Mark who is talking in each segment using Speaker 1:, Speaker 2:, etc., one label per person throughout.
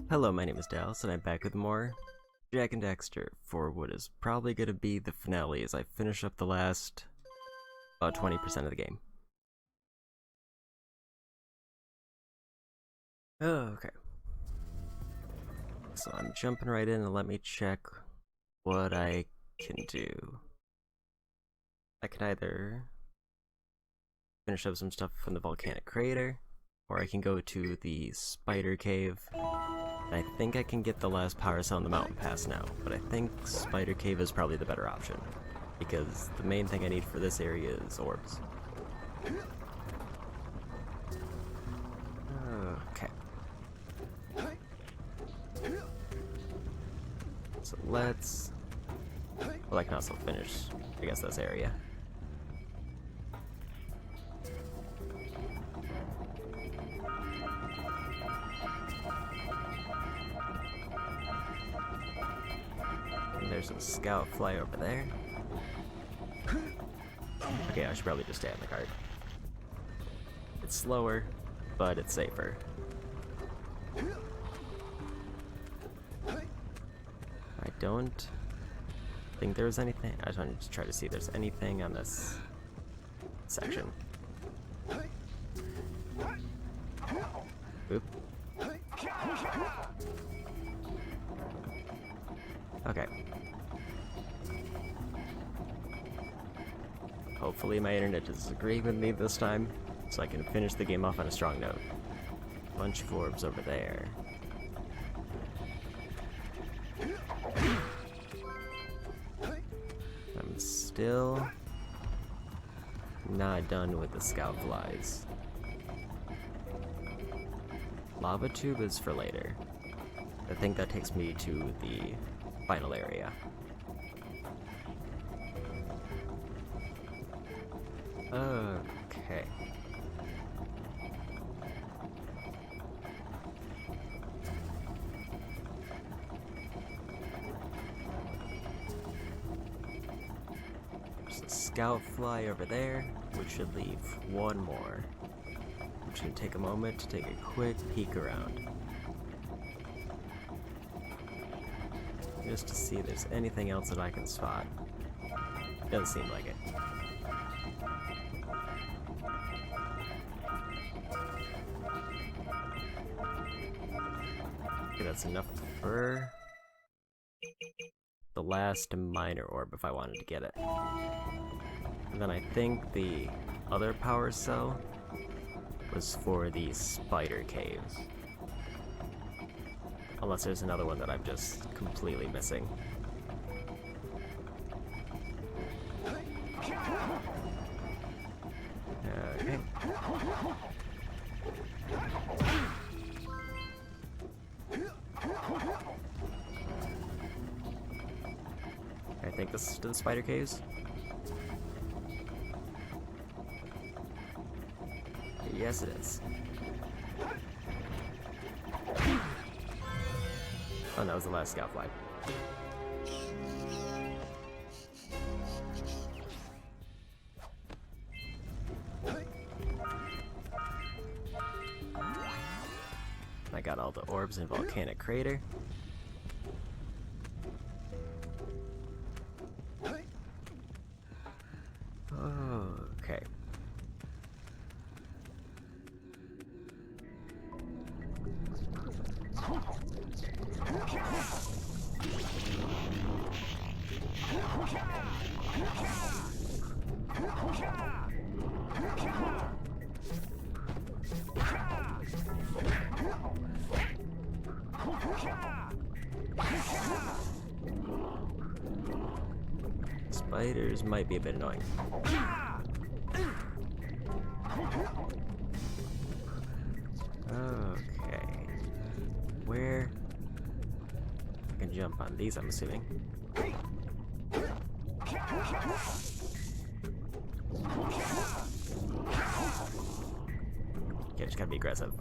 Speaker 1: Hello, my name is Dallas, and I'm back with more Jak and Daxter for what is probably going to be the finale as I finish up the last about 20% of the game. Okay. So I'm jumping right in and let me check what I can do. I can either finish up some stuff from the volcanic crater, or I can go to the spider cave. I think I can get the last power cell in the mountain pass now, but I think Spider Cave is probably the better option, because the main thing I need for this area is orbs. Okay. So let's... well, I can also finish, I guess, this area. There's a scout fly over there. Okay, I should probably just stay on the cart. It's slower, but it's safer. I don't think there's anything. I just wanted to try to see if there's anything on this section. Oop. Okay. Hopefully my internet doesn't agree with me this time, so I can finish the game off on a strong note. Bunch of orbs over there. I'm still not done with the scout flies. Lava tube is for later. I think that takes me to the final area. Okay. There's a scout fly over there, which should leave one more. I'm just gonna take a moment to take a quick peek around, just to see if there's anything else that I can spot. Doesn't seem like it. Okay, that's enough for the last minor orb if I wanted to get it. And then I think the other power cell was for the spider caves. Unless there's another one that I'm just completely missing. Okay. I think this is to the spider caves. Yes, it is. Oh, that was the last scout fly. I got all the orbs in volcanic crater. Okay. Spiders might be a bit annoying. Okay. Where? I can jump on these, I'm assuming. Okay, just gotta be aggressive.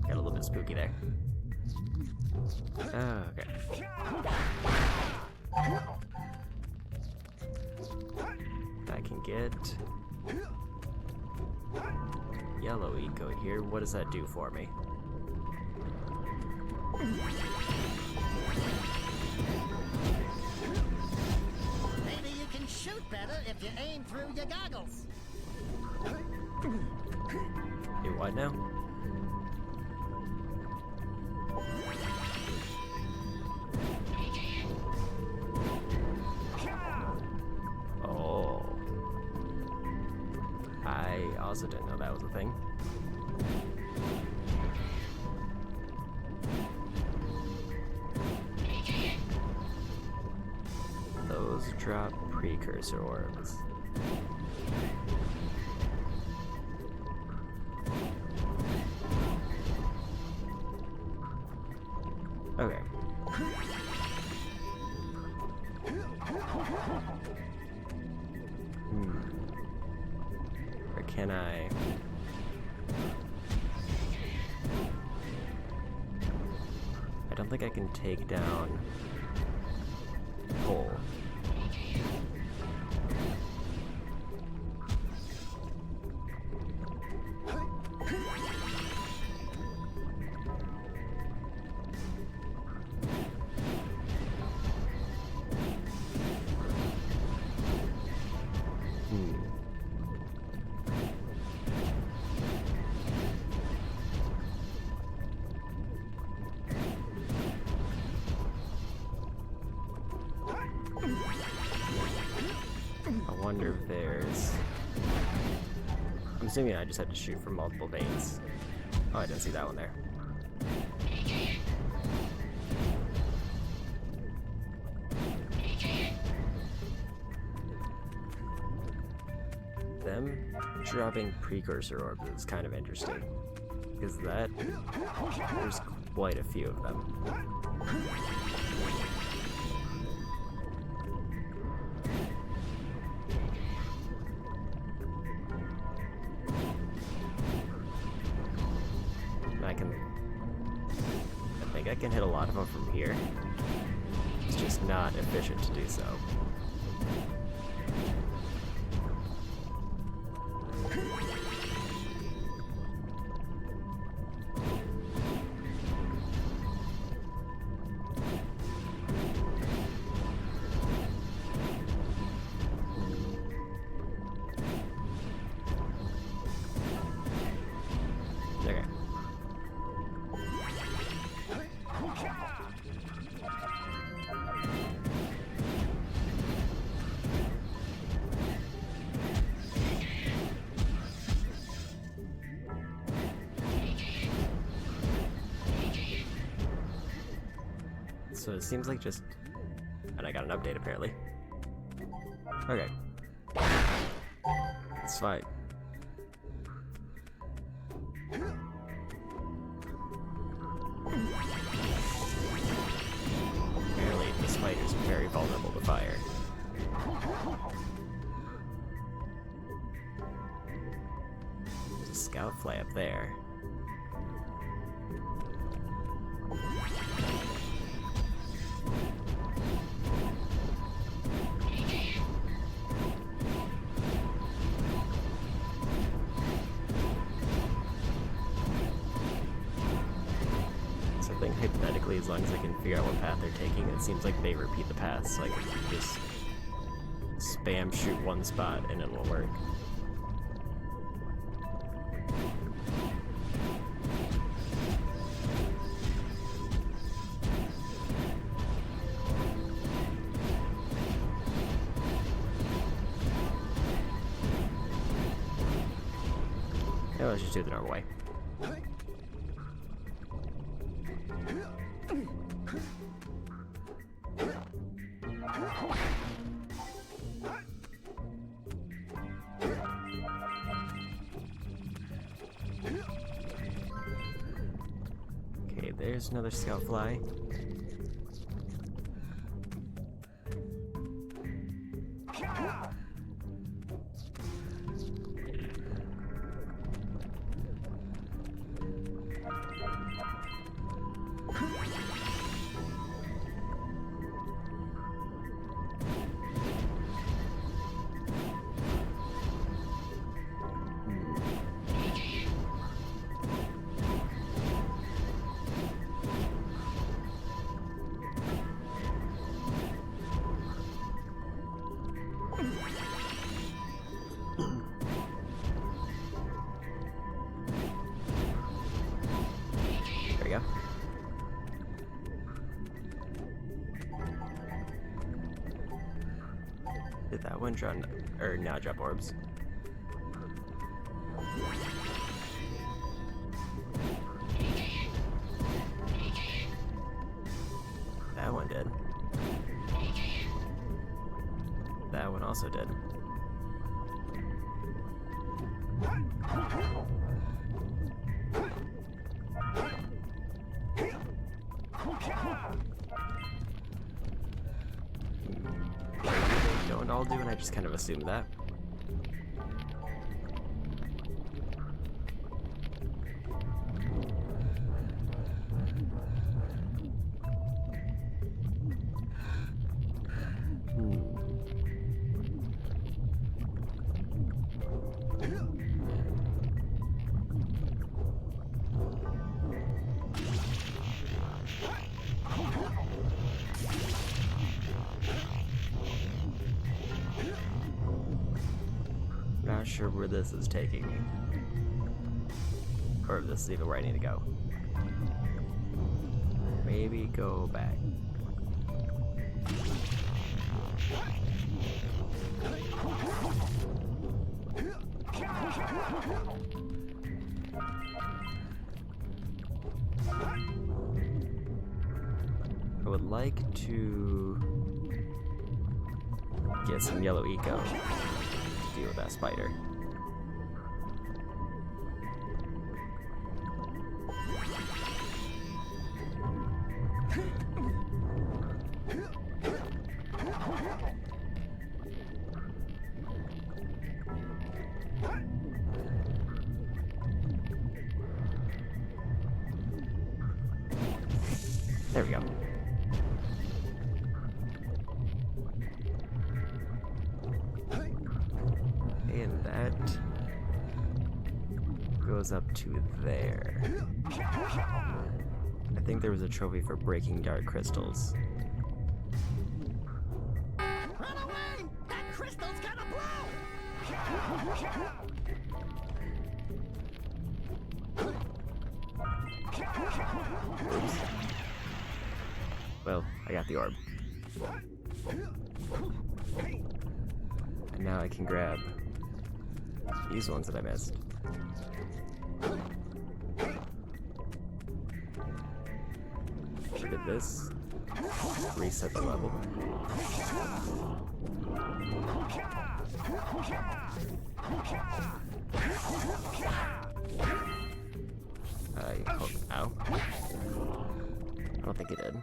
Speaker 1: Got a little bit spooky there. Okay. I can get yellow eco here. What does that do for me?
Speaker 2: Maybe you can shoot better if you aim through your goggles.
Speaker 1: Do what now? Oh. I also didn't know that was a thing. Those drop precursor orbs. Okay. Or can I... I don't think I can take down coal. I wonder if there's... I'm assuming I just had to shoot from multiple veins. Oh, I didn't see that one there. Them dropping precursor orbs is kind of interesting. Because there's quite a few of them. I think I can hit a lot of them from here. It's just not efficient to do so. Okay. So it seems like just... And I got an update apparently. Okay. Let's fight. Apparently this fighter is very vulnerable to fire. There's a scout fly up there. I think hypothetically, as long as I can figure out what path they're taking, it seems like they repeat the path, so I can just spam shoot one spot and it will work. Yeah, let's just do it the normal way. Okay, there's another scout fly. we go. Did that one drop, or now drop orbs? That one did. That one also did. They don't all do, and I just kind of assumed that. Not sure where this is taking me. Or if this is even where I need to go. Maybe go back. I would like to get some yellow eco to deal with that spider. There we go. And that goes up to there. I think there was a trophy for breaking dark crystals.
Speaker 2: Run away! That crystal's gonna blow!
Speaker 1: Oops. Well, I got the orb. And now I can grab these ones that I missed. Did this reset the level? Ow. I don't think it did.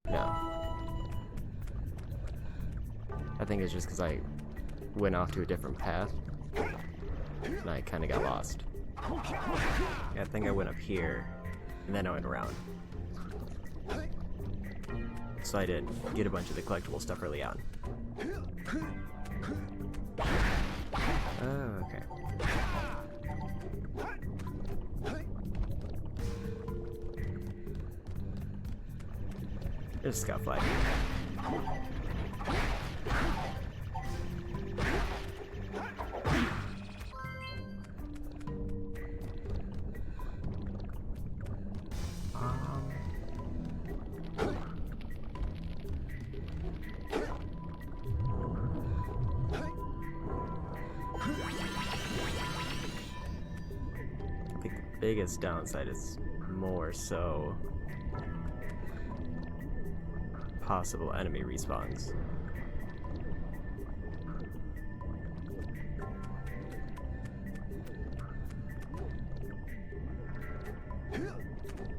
Speaker 1: No. I think it's just because I went off to a different path and I kind of got lost. Yeah, I think I went up here and then I went around. So I did get a bunch of the collectible stuff early on. Oh, okay. There's a scout flag. I think the biggest downside is more so possible enemy respawns.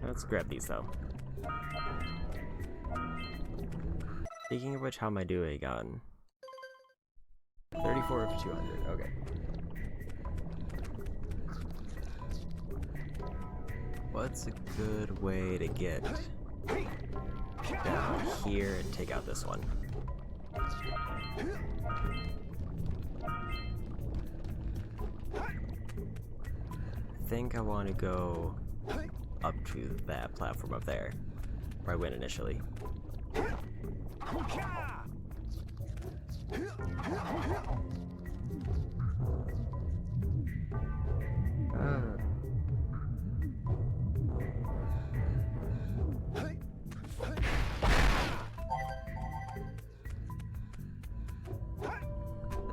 Speaker 1: Let's grab these though. Speaking of which, how am I doing on 34 of 200? Okay. What's a good way to get down here and take out this one? I think I want to go up to that platform up there, where I went initially.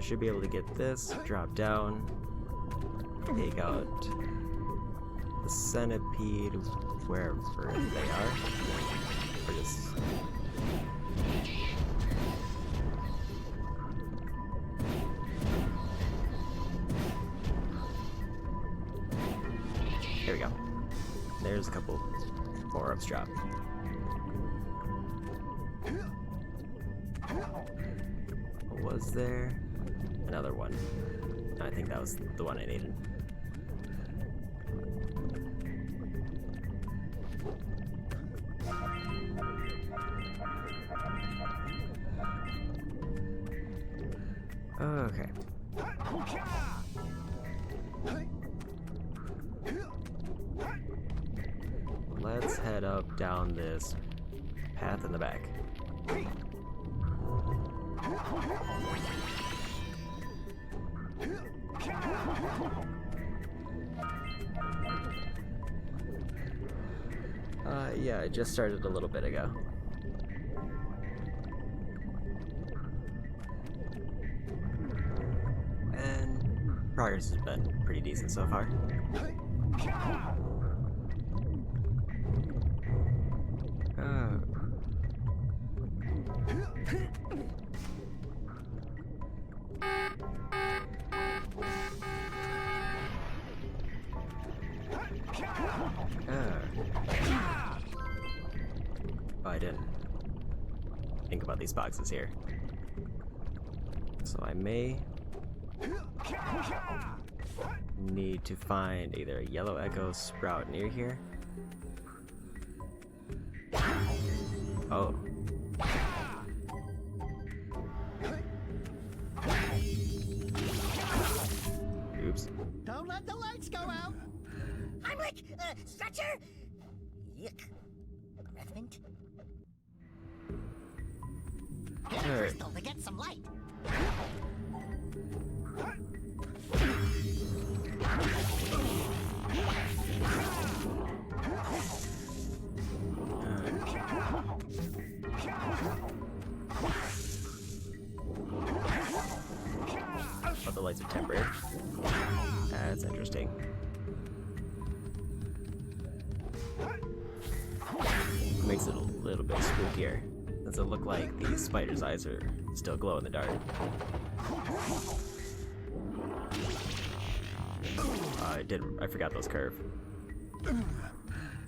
Speaker 1: should be able to get this, drop down, take out the centipede wherever they are. Or just... There we go. There's a couple more ups drop. Was there another one? I think that was the one I needed. Okay. Let's head up down this path in the back. Yeah, I just started a little bit ago. And progress has been pretty decent so far. Oh, I didn't think about these boxes here. So I may need to find either a yellow echo sprout near here. Oh. Oops.
Speaker 2: Don't let the lights go out. I'm like, stretcher. Yuck. Revenant. Get a crystal to get some light.
Speaker 1: Oh, the lights are temporary. That's interesting. Makes it a little bit spookier. Does it look like these spiders' eyes are still glow in the dark? I forgot those curve.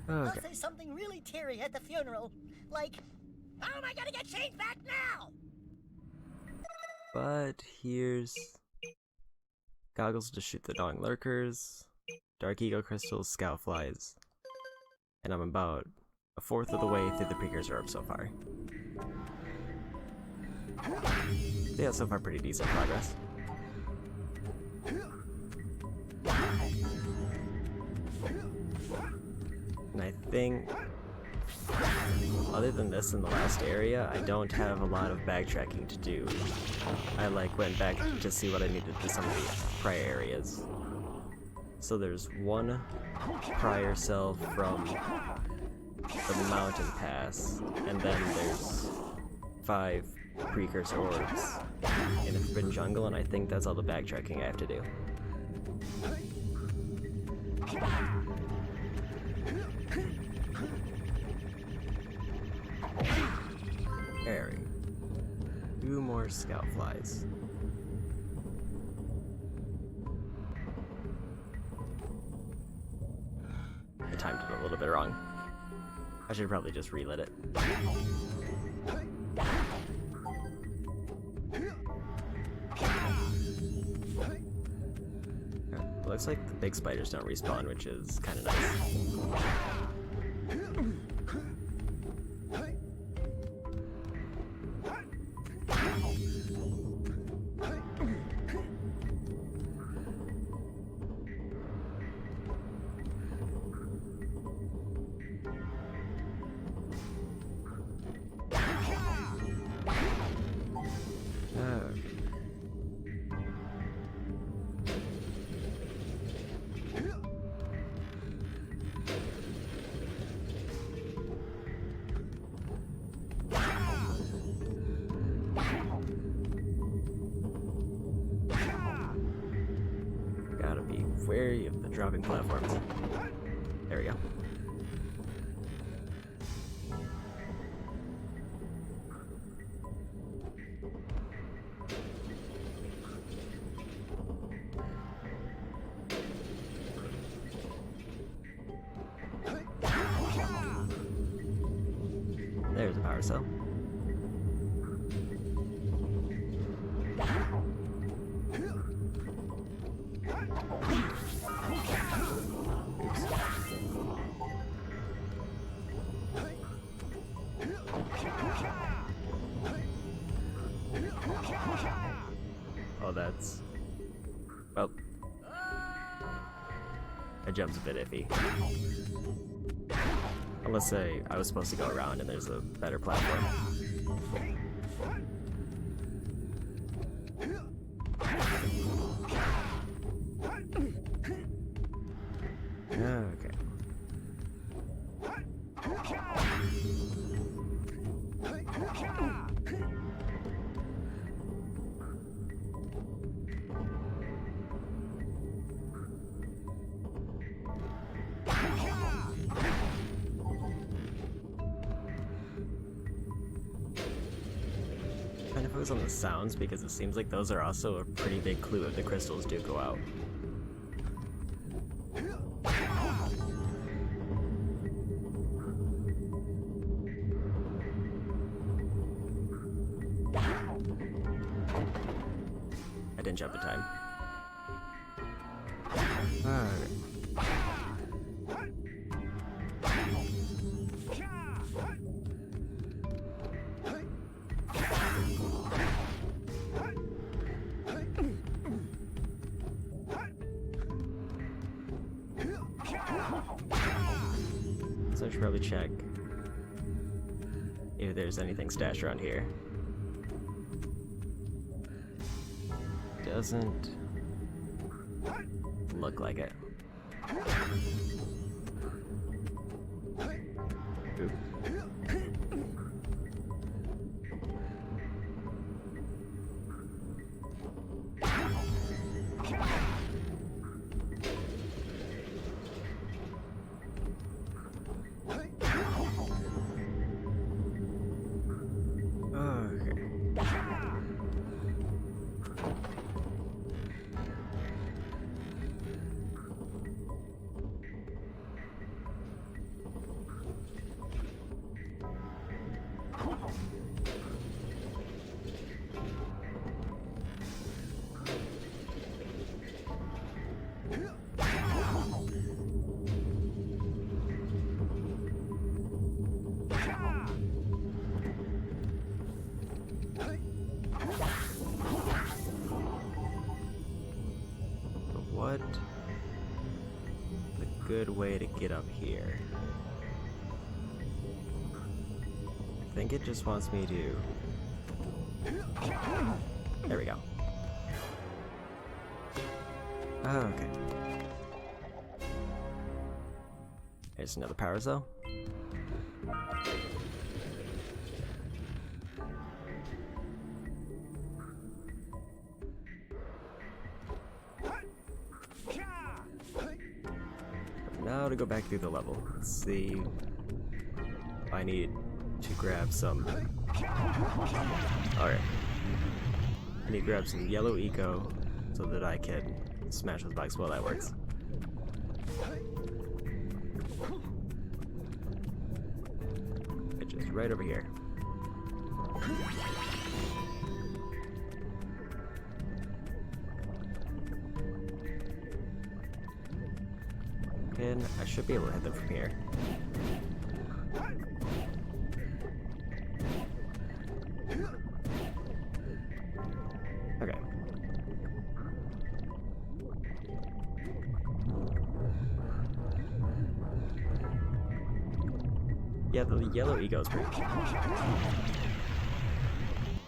Speaker 2: I'll
Speaker 1: Okay.
Speaker 2: say something really teary at the funeral. Like, how am I gonna get change back now?
Speaker 1: But here's goggles to shoot the gnawing lurkers, dark ego crystals, scout flies, and I'm about a fourth of the way through the precursor orb so far. So yeah, so far pretty decent progress. And I think, other than this in the last area, I don't have a lot of backtracking to do. I went back to see what I needed to some of the prior areas. So there's one prior cell from the mountain pass, and then there's 5 precursor orbs in the Forbidden Jungle, and I think that's all the backtracking I have to do. Airy. 2 more scout flies. I timed it a little bit wrong. I should probably just relit it. Looks like the big spiders don't respawn, which is kind of nice. wary of the dropping platforms. There we go. There's a power cell. Oh, that's... well... that jump's a bit iffy. Unless I was supposed to go around and there's a better platform. Okay. Kind of focus on the sounds because it seems like those are also a pretty big clue if the crystals do go out. I didn't jump in time. Alright. So I should probably check if there's anything stashed around here. Doesn't look like it. Oop. What a good way to get up here? I think it just wants me to... there we go. Okay. There's another power cell. Now to go back through the level. Let's see. I need to grab some... alright. I need to grab some yellow eco so that I can smash those bugs while that works. Which is right over here. And I should be able to hit them from here. Okay. Yeah, the yellow ego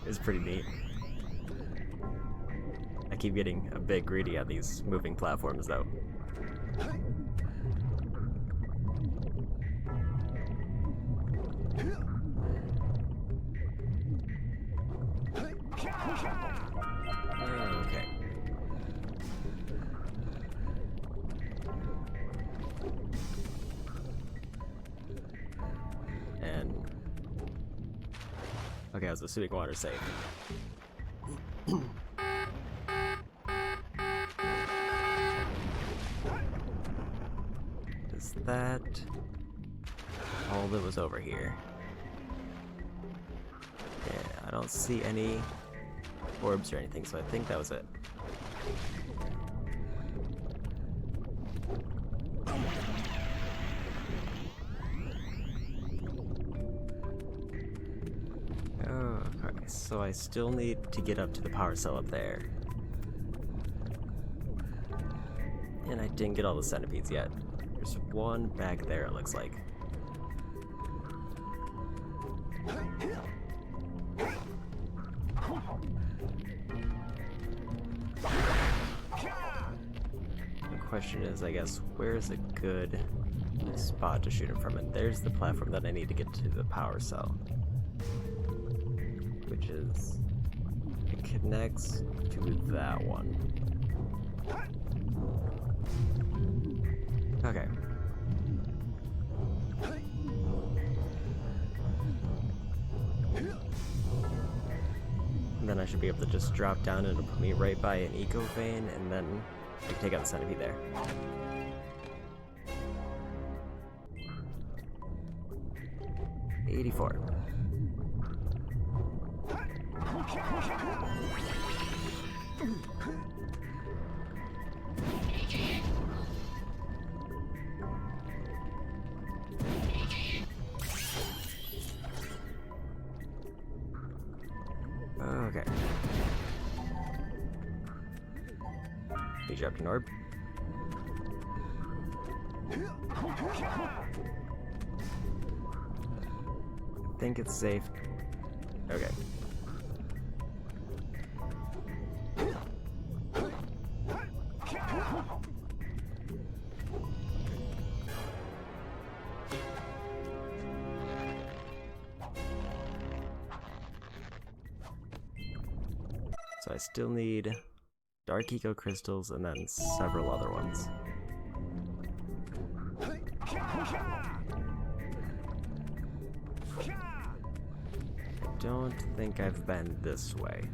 Speaker 1: is pretty neat. I keep getting a bit greedy on these moving platforms though. Okay. And okay, I was assuming water's safe. Is that all that was over here? Yeah, I don't see any orbs or anything, so I think that was it. Okay, so I still need to get up to the power cell up there. And I didn't get all the centipedes yet. There's one back there, it looks like. The question is, I guess, where's a good spot to shoot him from? And there's the platform that I need to get to the power cell. Which is... it connects to that one. Okay. And then I should be able to just drop down and it'll put me right by an eco vein, and then I can take out the centipede there. $84. Okay. He dropped an orb. I think it's safe. Okay. So I still need dark eco crystals and then several other ones. I don't think I've been this way.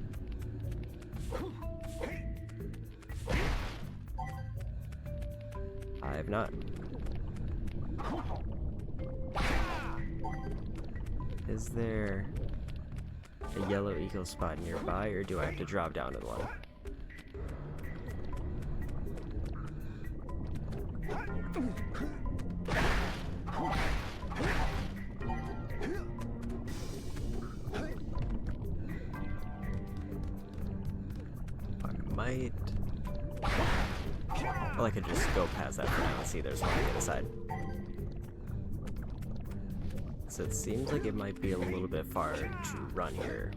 Speaker 1: I have not. Is there a yellow eco spot nearby, or do I have to drop down to one? I might... well, I could just go past that for now and see there's one on the other side. So it seems like it might be a little bit far to run here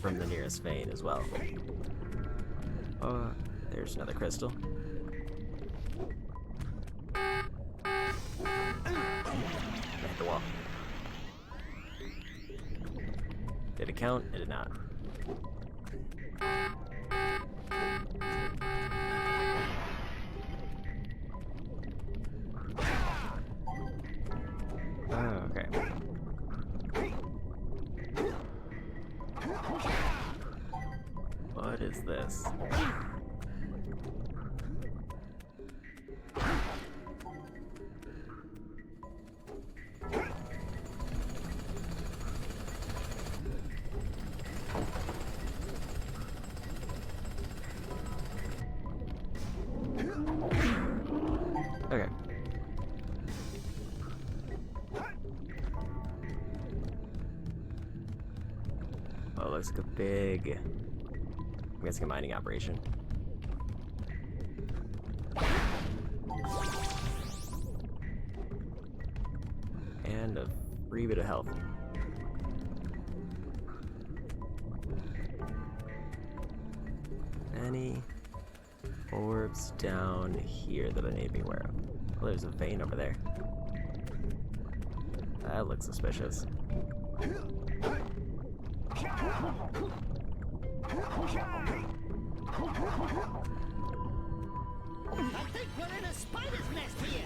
Speaker 1: from the nearest vein as well. There's another crystal. I hit the wall. Did it count? It did not. Okay. What is this? Okay. Oh, it looks like a big... I'm guessing a mining operation. And a free bit of health. Any orbs down here that I need to be aware of? Oh, there's a vein over there. That looks suspicious.
Speaker 2: I think we're in a spider's nest here.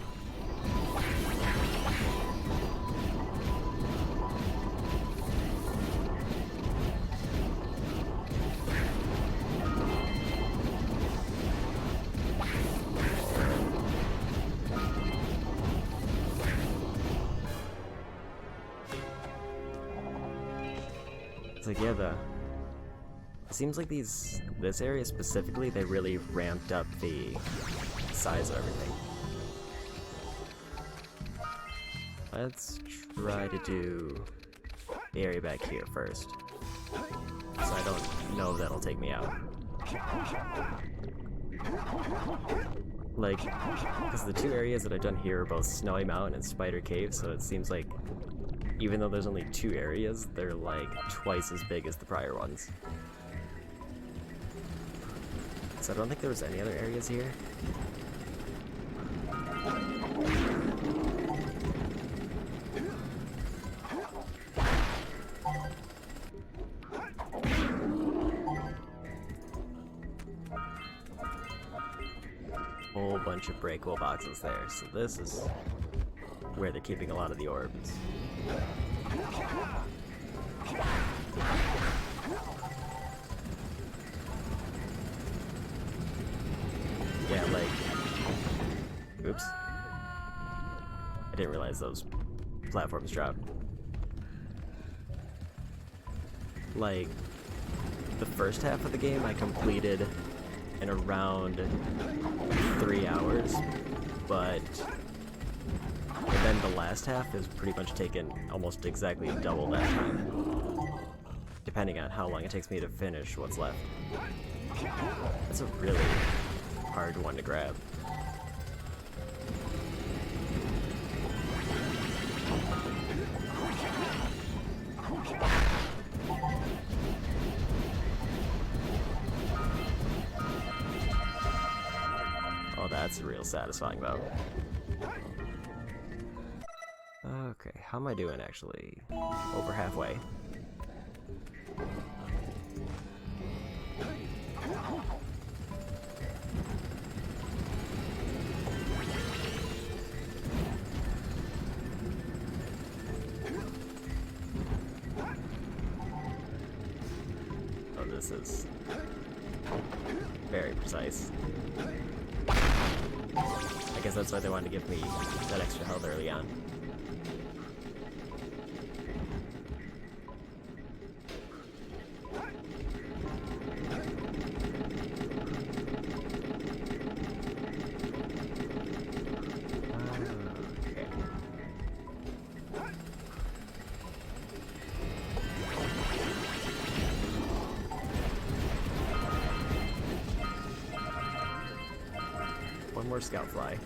Speaker 1: It's like, yeah, it seems like this area specifically, they really ramped up the size of everything. Let's try to do the area back here first. So I don't know if that'll take me out. Like, because the two areas that I've done here are both Snowy Mountain and Spider Cave, so it seems like even though there's only two areas, they're like twice as big as the prior ones. So I don't think there was any other areas here. Whole bunch of breakable boxes there, so this is where they're keeping a lot of the orbs. Yeah, like, oops. I didn't realize those platforms dropped. Like, the first half of the game I completed in around 3 hours, but and then the last half is pretty much taken almost exactly double that time, depending on how long it takes me to finish what's left. That's a really hard one to grab. Oh, that's real satisfying though. Okay, how am I doing actually? Over halfway. Oh, this is very precise. I guess that's why they wanted to give me that extra health early on. Okay. One more scout fly.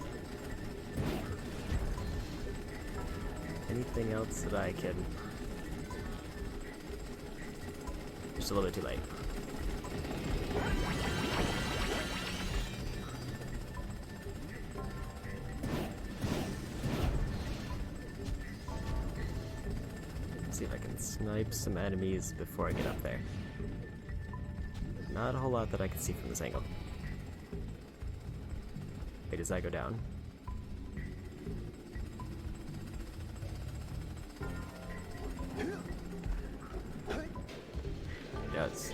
Speaker 1: Anything else that I can... Just a little bit too late. Let's see if I can snipe some enemies before I get up there. Not a whole lot that I can see from this angle. Wait, does that go down? It does.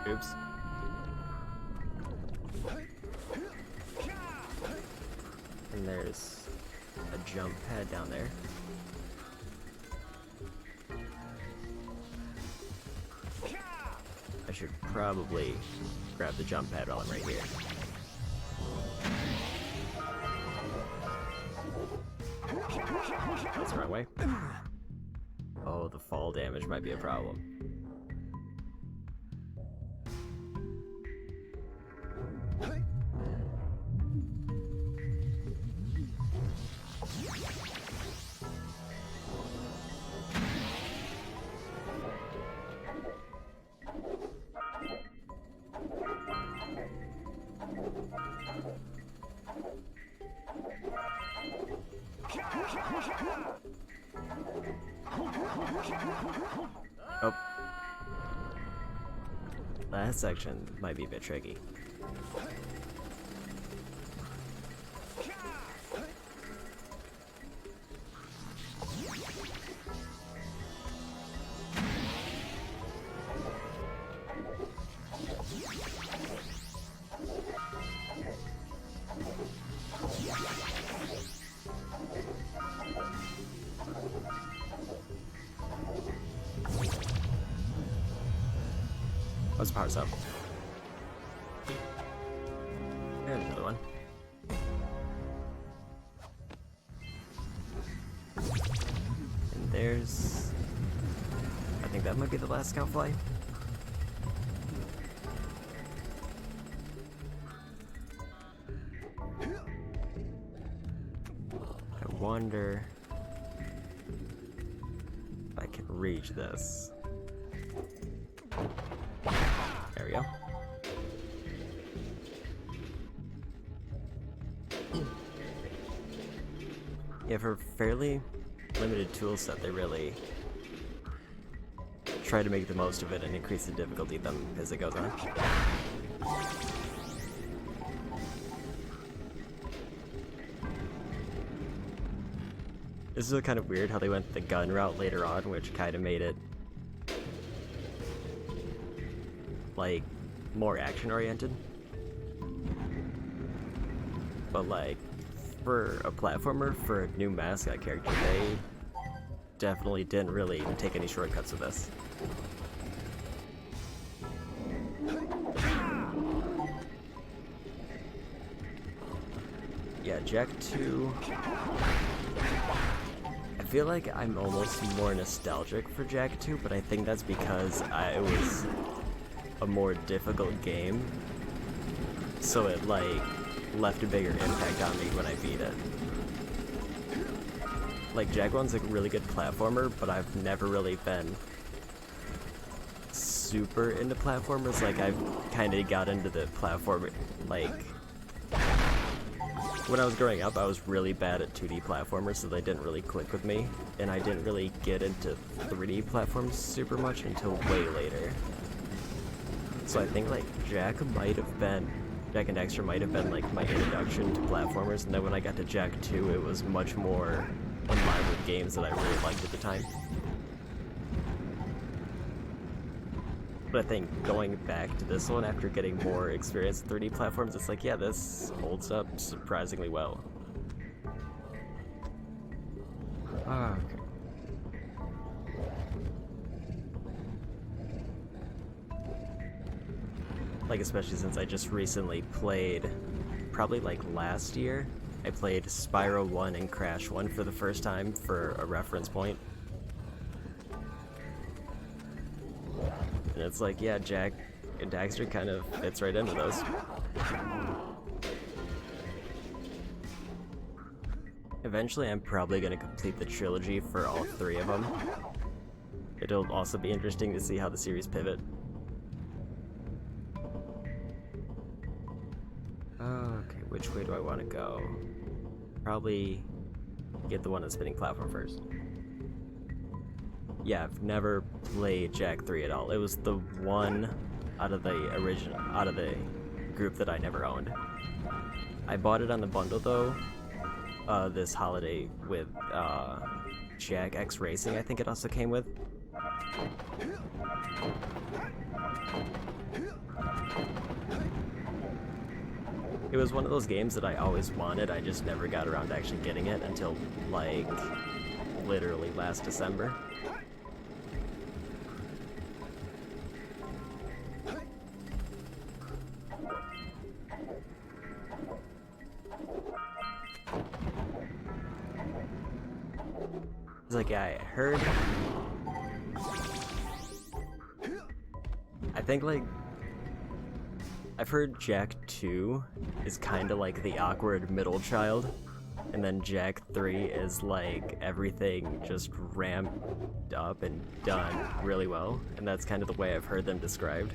Speaker 1: Oops. And there's a jump pad down there. I should probably grab the jump pad while I'm right here. That's the wrong way. Oh, the fall damage might be a problem. Oh. That section might be a bit tricky. Let's powers up. And another one. And there's... I think that might be the last scout fly. I wonder if I can reach this. There we go. Yeah, for a fairly limited tool set, they really try to make the most of it and increase the difficulty of them as it goes on. This is kind of weird how they went the gun route later on, which kind of made it like more action oriented. But like for a platformer, for a new mascot character, they definitely didn't really take any shortcuts with this. Yeah, Jak 2. I feel like I'm almost more nostalgic for Jak 2, but I think that's because it was a more difficult game, so it like left a bigger impact on me when I beat it. Like, Jak 1's a really good platformer, but I've never really been super into platformers. Like, I've kind of got into the platformer, like, when I was growing up, I was really bad at 2D platformers, so they didn't really click with me, and I didn't really get into 3D platforms super much until way later. So I think, like, Jak and Daxter might have been, like, my introduction to platformers, and then when I got to Jak 2, it was much more in line with games that I really liked at the time. But I think going back to this one after getting more experience with 3D platforms, it's like, yeah, this holds up surprisingly well. Okay. Like, especially since I just recently played, probably like last year, I played Spyro 1 and Crash 1 for the first time for a reference point. And it's like, yeah, Jak and Daxter kind of fits right into those. Eventually, I'm probably going to complete the trilogy for all 3 of them. It'll also be interesting to see how the series pivot. Okay, which way do I want to go? Probably get the one that's spinning platform first. Yeah, I've never played Jak 3 at all. It was the one out of the group that I never owned. I bought it on the bundle though, this holiday with Jak X Racing, I think it also came with. It was one of those games that I always wanted, I just never got around to actually getting it until, like, literally last December. It's like, I heard... I think, like... I've heard Jak 2 is kind of like the awkward middle child, and then Jak 3 is like everything just ramped up and done really well, and that's kind of the way I've heard them described.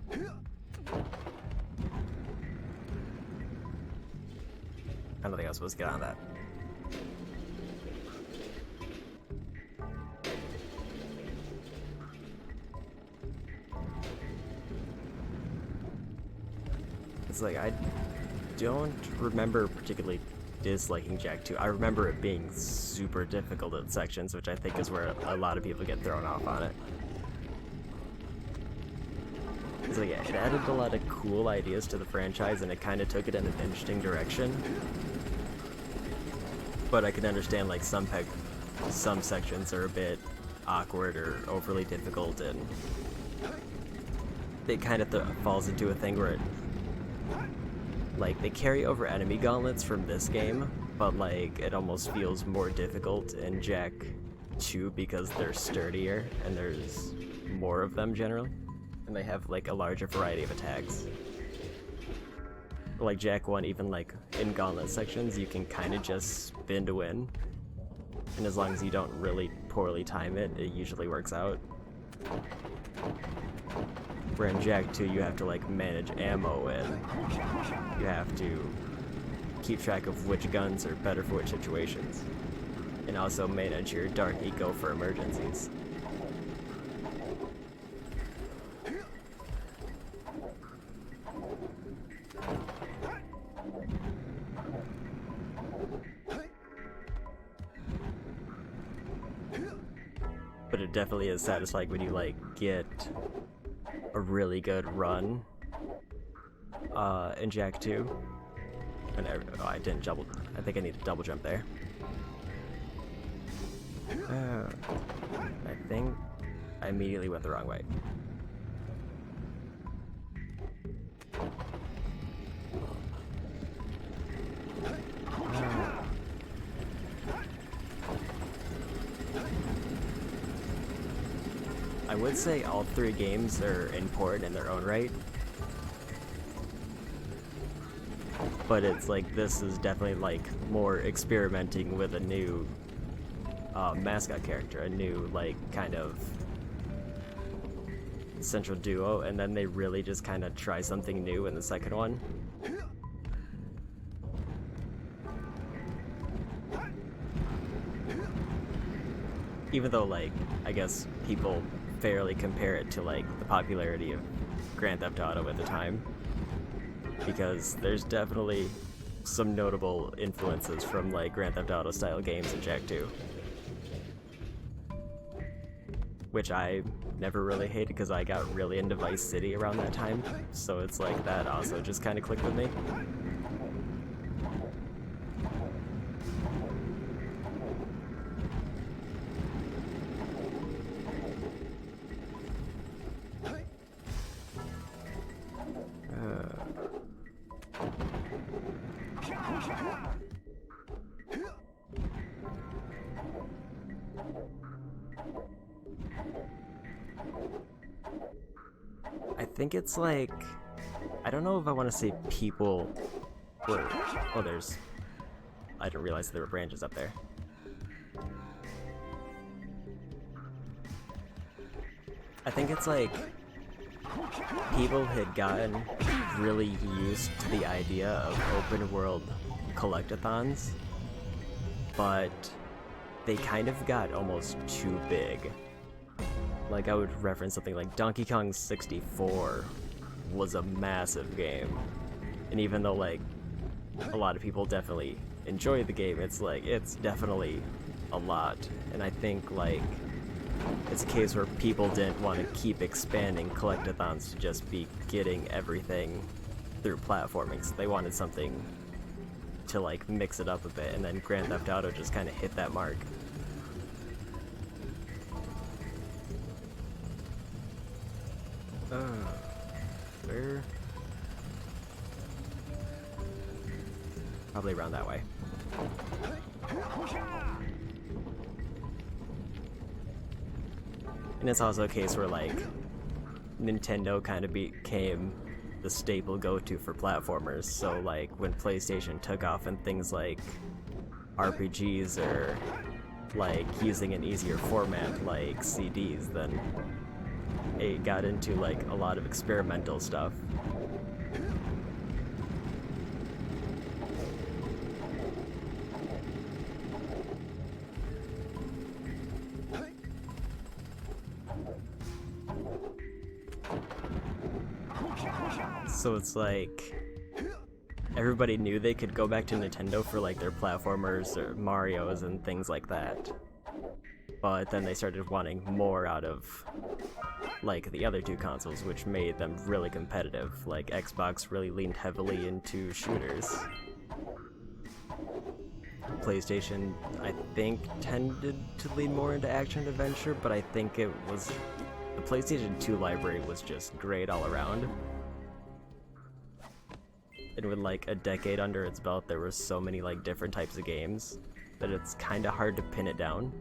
Speaker 1: I don't think I was supposed to get on that. It's like, I don't remember particularly disliking Jak 2. I remember it being super difficult at sections, which I think is where a lot of people get thrown off on it. It's like, yeah, it added a lot of cool ideas to the franchise, and it kind of took it in an interesting direction. But I can understand, like, some sections are a bit awkward or overly difficult, and it kind of falls into a thing where it, like, they carry over enemy gauntlets from this game, but like it almost feels more difficult in Jak 2 because they're sturdier and there's more of them generally, and they have like a larger variety of attacks. Like Jak 1, even like in gauntlet sections, you can kind of just spin to win, and as long as you don't really poorly time it, it usually works out. Where in Jak 2 you have to like manage ammo, and you have to keep track of which guns are better for which situations, and also manage your dark eco for emergencies. But it definitely is satisfying when you like get a really good run in Jak 2. And oh, I didn't double. I think I need to double jump there. I think I immediately went the wrong way. I would say all three games are important in their own right, but it's like this is definitely like more experimenting with a new mascot character, a new like kind of central duo, and then they really just kind of try something new in the second one. Even though like I guess people fairly compare it to like the popularity of Grand Theft Auto at the time, because there's definitely some notable influences from like Grand Theft Auto style games in Jak 2, which I never really hated because I got really into Vice City around that time, so it's like that also just kind of clicked with me. I think it's like, I don't know if I want to say people were, oh there's, I didn't realize there were branches up there. I think it's like, people had gotten really used to the idea of open world collectathons, but they kind of got almost too big. Like, I would reference something like Donkey Kong 64 was a massive game, and even though like a lot of people definitely enjoy the game, it's like it's definitely a lot, and I think like it's a case where people didn't want to keep expanding collectathons to just be getting everything through platforming, so they wanted something to like mix it up a bit, and then Grand Theft Auto just kind of hit that mark. Where? Probably around that way. And it's also a case where like Nintendo kind of became the staple go-to for platformers, so like when PlayStation took off and things like RPGs or like using an easier format like CDs, then it got into like a lot of experimental stuff. So it's like everybody knew they could go back to Nintendo for like their platformers or Marios and things like that, but then they started wanting more out of like the other two consoles, which made them really competitive. Like Xbox really leaned heavily into shooters, PlayStation, I think, tended to lean more into action adventure, but I think it was the PlayStation 2 library was just great all around. And with like a decade under its belt, there were so many like different types of games that it's kind of hard to pin it down.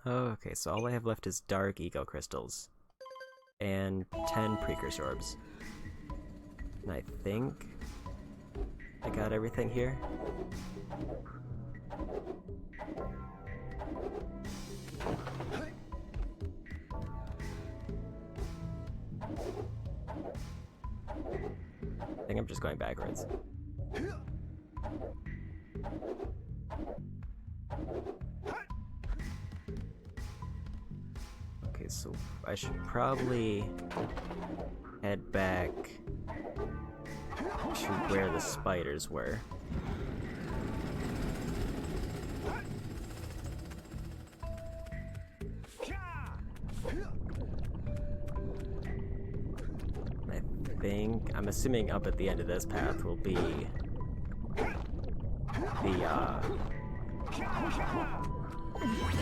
Speaker 1: Okay, so all I have left is dark eco crystals and 10 precursor orbs. And I think I got everything here. I think I'm just going backwards. Okay, so I should probably head back to where the spiders were. I'm assuming up at the end of this path will be the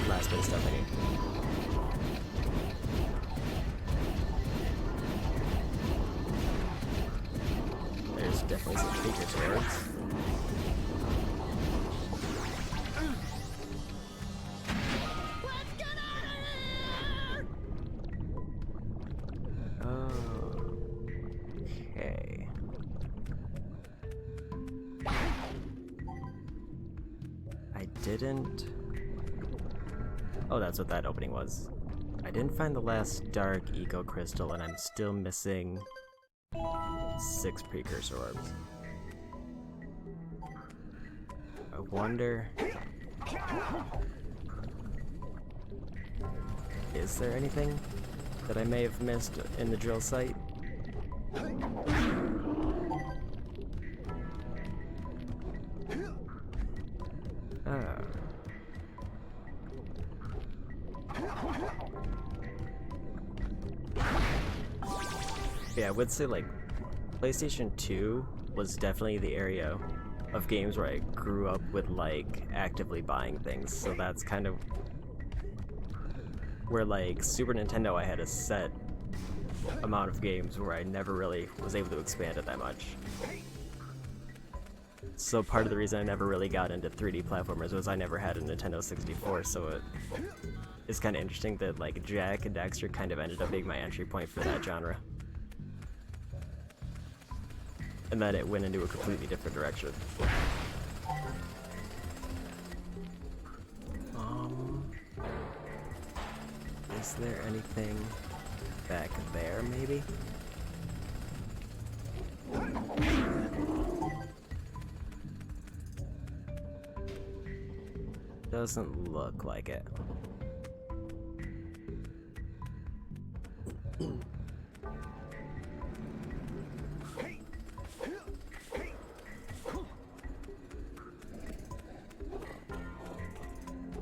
Speaker 1: last bit of stuff I need. There's definitely some speaker swords.
Speaker 2: Let's get out of here!
Speaker 1: Okay. I didn't... Oh, that's what that opening was. I didn't find the last dark eco crystal, and I'm still missing 6 precursor orbs. I wonder... Is there anything that I may have missed in the drill site? Yeah, I would say like PlayStation 2 was definitely the area of games where I grew up with like actively buying things, so that's kind of where like Super Nintendo I had a set amount of games where I never really was able to expand it that much. So part of the reason I never really got into 3D platformers was I never had a Nintendo 64, so it is kind of interesting that like Jak Daxter kind of ended up being my entry point for that genre. And then it went into a completely different direction. Is there anything back there, maybe? Doesn't look like it.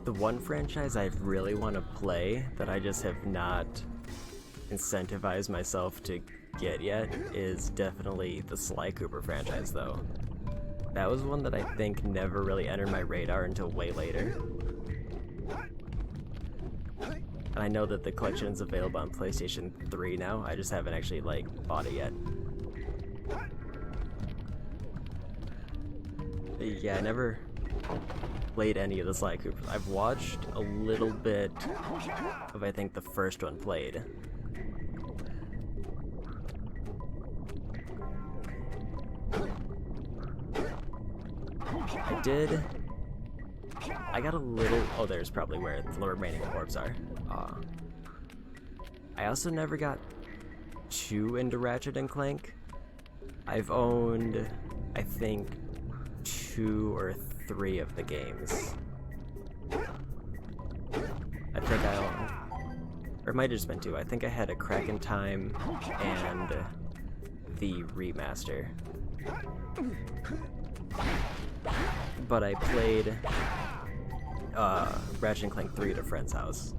Speaker 1: The one franchise I really want to play that I just have not incentivized myself to get yet is definitely the Sly Cooper franchise, though. That was one that I think never really entered my radar until way later. And I know that the collection is available on PlayStation 3 now, I just haven't actually, like, bought it yet. Yeah, I never played any of the Sly Coopers. I've watched a little bit of, I think, the first one played. I got a little... Oh, there's probably where the remaining orbs are. I also never got too into Ratchet and Clank. I've owned, I think, 2 or 3 of the games. I think I own... Or it might have just been 2. I think I had a Crack in Time and the remaster. But I played Ratchet and Clank 3 at a friend's house.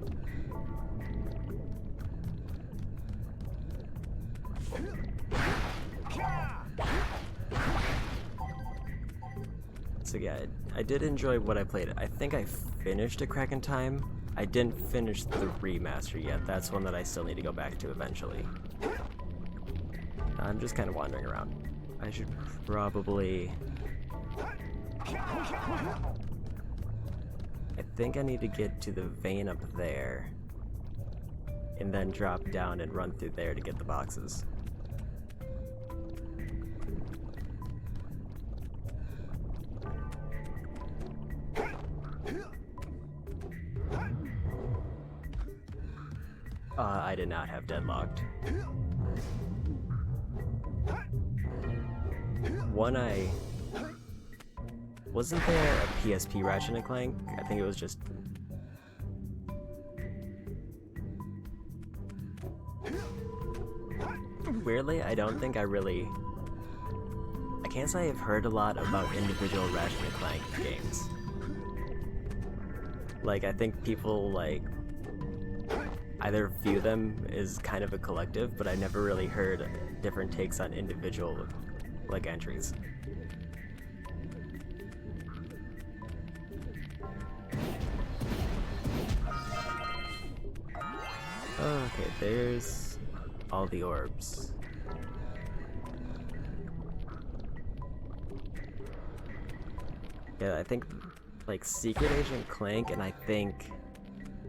Speaker 1: So yeah, I did enjoy what I played. I think I finished A Crack in Time. I didn't finish the remaster yet. That's one that I still need to go back to eventually. I'm just kind of wandering around. I should probably... I think I need to get to the vein up there, and then drop down and run through there to get the boxes. I did not have deadlocked. Wasn't there a PSP Ratchet and Clank? I think it was just... Weirdly, I don't think I can't say I've heard a lot about individual Ratchet and Clank games. Like, I think people, like, either view them as kind of a collective, but I never really heard different takes on individual, like, entries. Okay, there's all the orbs. Yeah, I think, like, Secret Agent Clank and I think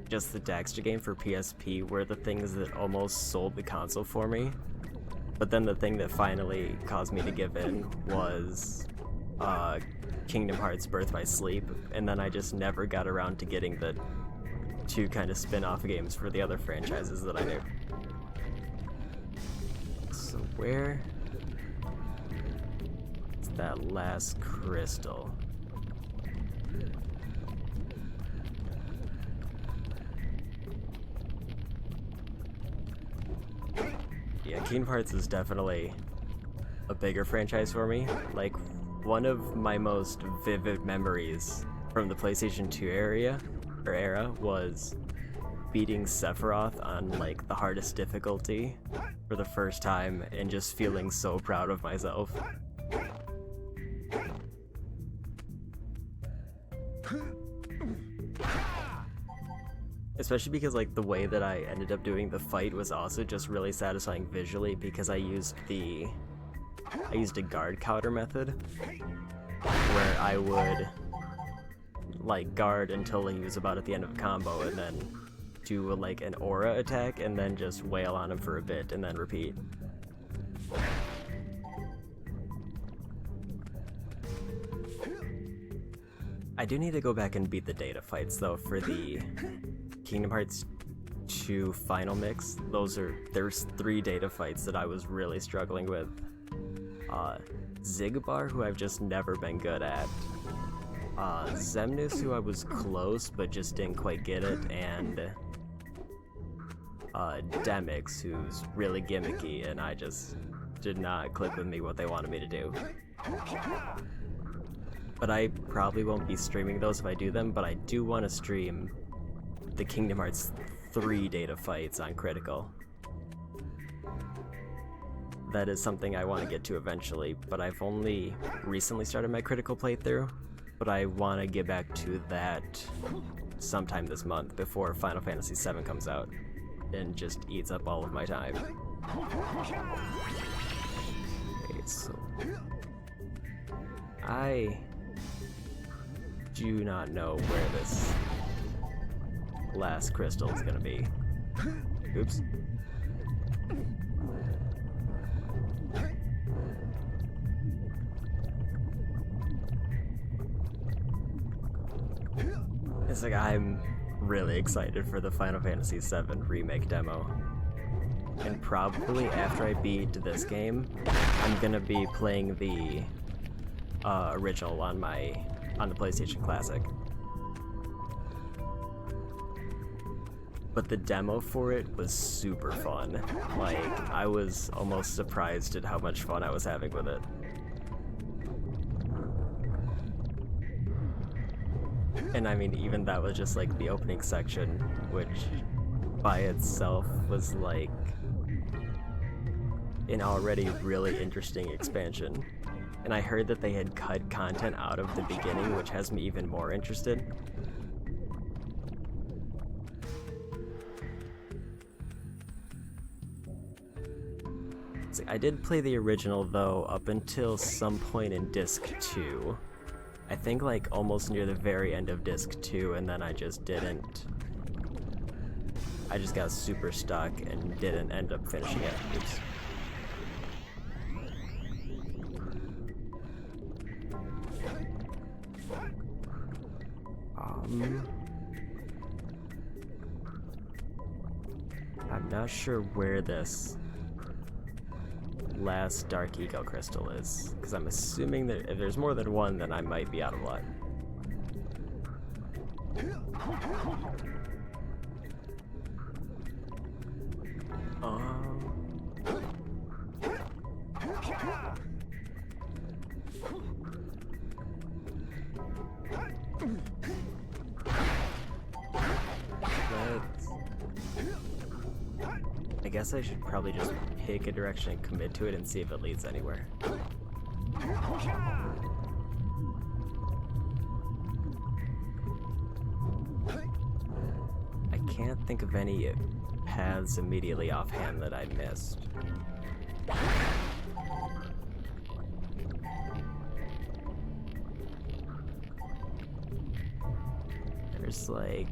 Speaker 1: just the Daxter game for PSP were the things that almost sold the console for me. But then the thing that finally caused me to give in was Kingdom Hearts Birth by Sleep, and then I just never got around to getting the two kind of spin-off games for the other franchises that I knew. So where is that last crystal? Yeah, Kingdom Hearts is definitely a bigger franchise for me. Like, one of my most vivid memories from the PlayStation 2 era was beating Sephiroth on, like, the hardest difficulty for the first time and just feeling so proud of myself. Especially because, like, the way that I ended up doing the fight was also just really satisfying visually because I used a guard counter method where I would, like, guard until he was about at the end of a combo and then do like an aura attack and then just wail on him for a bit and then repeat. I do need to go back and beat the data fights though for the Kingdom Hearts 2 final mix. There's 3 data fights that I was really struggling with. Zigbar, who I've just never been good at. Xemnas, who I was close but just didn't quite get it, and Demix, who's really gimmicky and I just did not click with me what they wanted me to do. But I probably won't be streaming those if I do them, but I do want to stream the Kingdom Hearts 3 data fights on Critical. That is something I want to get to eventually, but I've only recently started my Critical playthrough, but I want to get back to that sometime this month before Final Fantasy VII comes out and just eats up all of my time. Okay, so I do not know where this last crystal is gonna be. Oops. It's like I'm really excited for the Final Fantasy VII remake demo. And probably after I beat this game, I'm gonna be playing the original on the PlayStation Classic. But the demo for it was super fun. Like, I was almost surprised at how much fun I was having with it. And I mean, even that was just like the opening section, which by itself was like an already really interesting expansion. And I heard that they had cut content out of the beginning, which has me even more interested. I did play the original though up until some point in disc 2. I think like almost near the very end of disc 2, and then I just didn't. I just got super stuck and didn't end up finishing it. Oops. I'm not sure where this last dark eco crystal is, because I'm assuming that if there's more than one, then I might be out of luck. I guess I should probably just pick a direction and commit to it and see if it leads anywhere. I can't think of any paths immediately offhand that I missed. There's like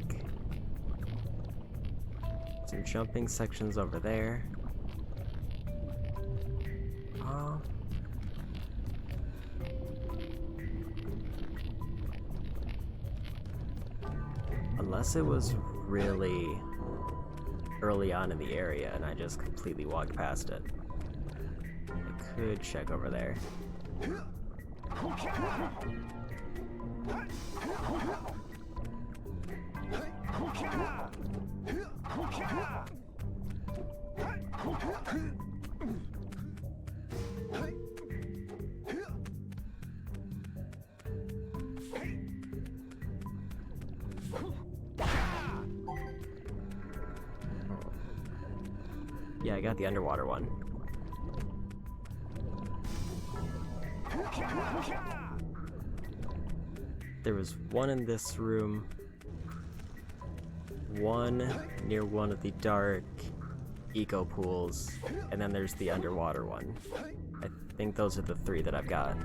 Speaker 1: some jumping sections over there. Unless it was really early on in the area and I just completely walked past it. I could check over there. Yeah, I got the underwater one. There was one in this room, one near one of the dark eco pools, and then there's the underwater one. I think those are the three that I've got.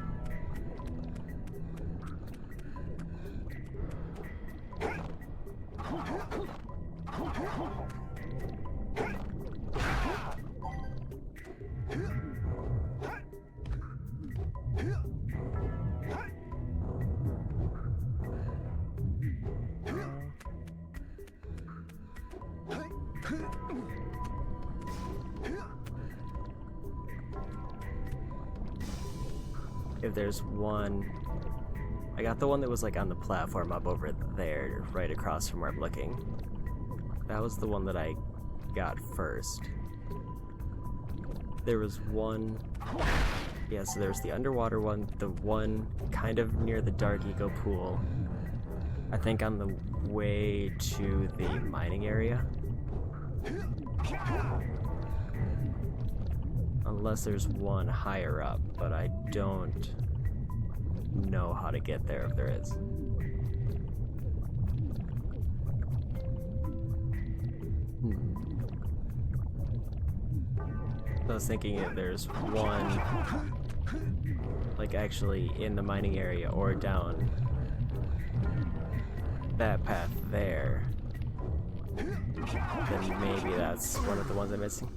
Speaker 1: If there's one, I got the one that was like on the platform up over there, right across from where I'm looking. That was the one that I got first. There was one, yeah, so there's the underwater one, the one kind of near the dark eco pool, I think on the way to the mining area. Unless there's one higher up, but I don't know how to get there if there is. I was thinking if there's one, like actually in the mining area or down that path there, then maybe that's one of the ones I'm missing.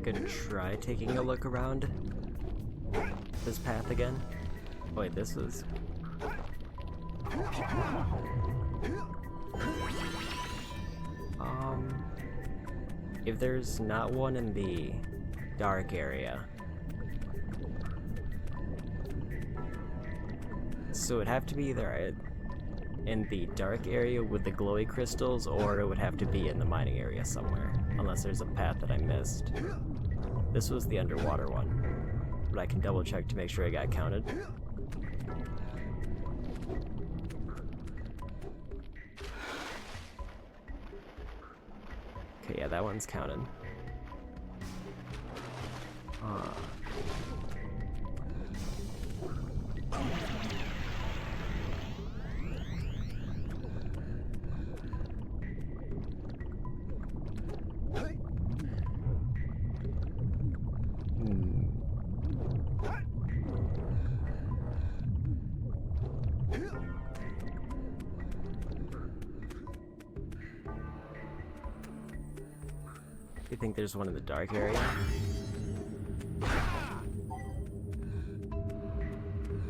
Speaker 1: Could try taking a look around this path again. Oh, wait, this was... if there's not one in the dark area, so it'd have to be either in the dark area with the glowy crystals, or it would have to be in the mining area somewhere, unless there's a path that I missed. This was the underwater one, but I can double check to make sure I got counted. Okay, yeah, that one's counted. You think there's one in the dark area?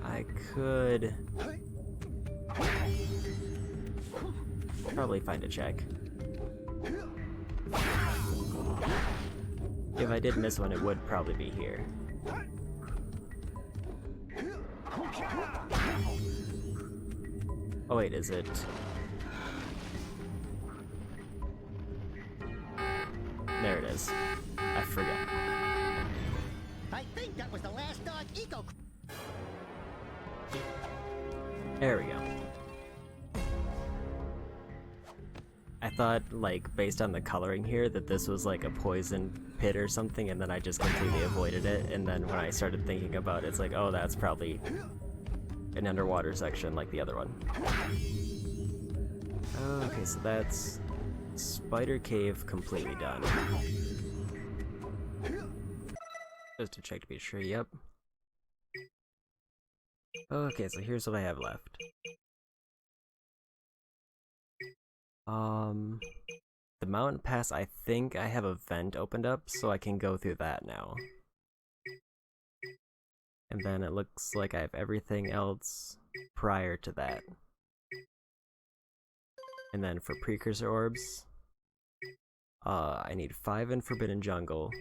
Speaker 1: I could probably find a check. If I did miss one, it would probably be here. Oh wait, is it? There it is. I forgot.
Speaker 2: I think that was the last dog eco.
Speaker 1: There we go. I thought, like, based on the coloring here, that this was like a poison pit or something, and then I just completely avoided it, and then when I started thinking about it, it's like, oh, that's probably an underwater section like the other one. Okay, so that's Spider Cave completely done. Just to check to be sure, yep. Okay, so here's what I have left. The mountain pass, I think I have a vent opened up, so I can go through that now. And then it looks like I have everything else prior to that. And then for precursor orbs, I need 5 in Forbidden Jungle.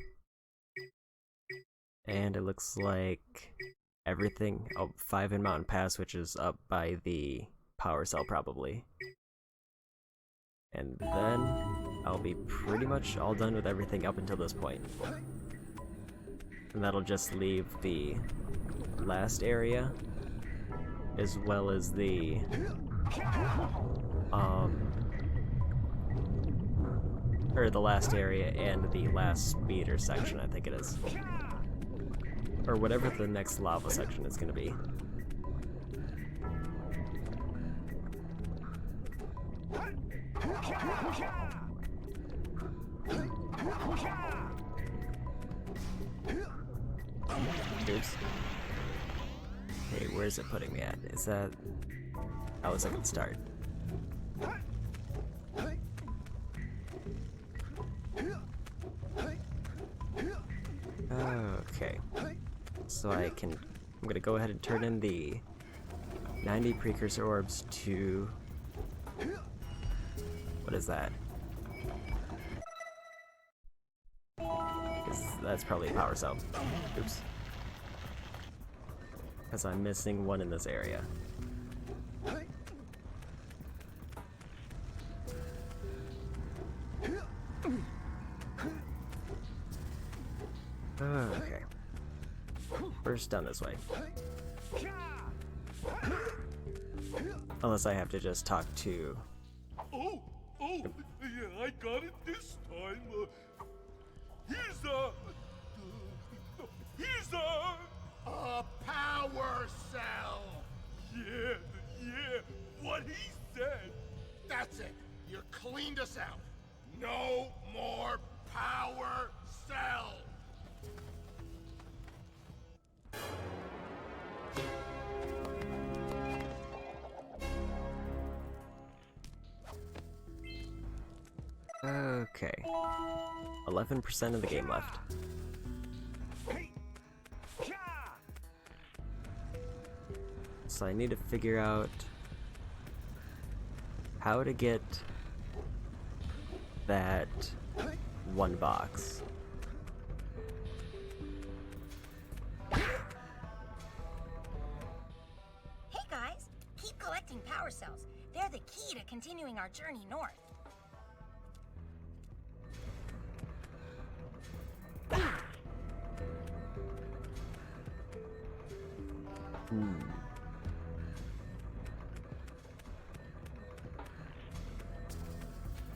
Speaker 1: And it looks like everything, 5 in Mountain Pass, which is up by the power cell probably. And then I'll be pretty much all done with everything up until this point. And that'll just leave the last area, as well as the or the last area and the last speeder section, I think it is. Or whatever the next lava section is gonna be. Oops. Hey, where's it putting me at? Is that... I was at the start. Okay. So I'm gonna go ahead and turn in the 90 precursor orbs to... What is that? That's probably a power cell. Oops. Because I'm missing one in this area. Okay. First down this way. Unless I have to just talk to...
Speaker 3: Oh, yeah, I got it this time. Here's a power cell. Yeah, what he said. That's it. You cleaned us out. No more power cell.
Speaker 1: Okay. 11% of the game left. So I need to figure out how to get that one box.
Speaker 2: Hey guys, keep collecting power cells. They're the key to continuing our journey north.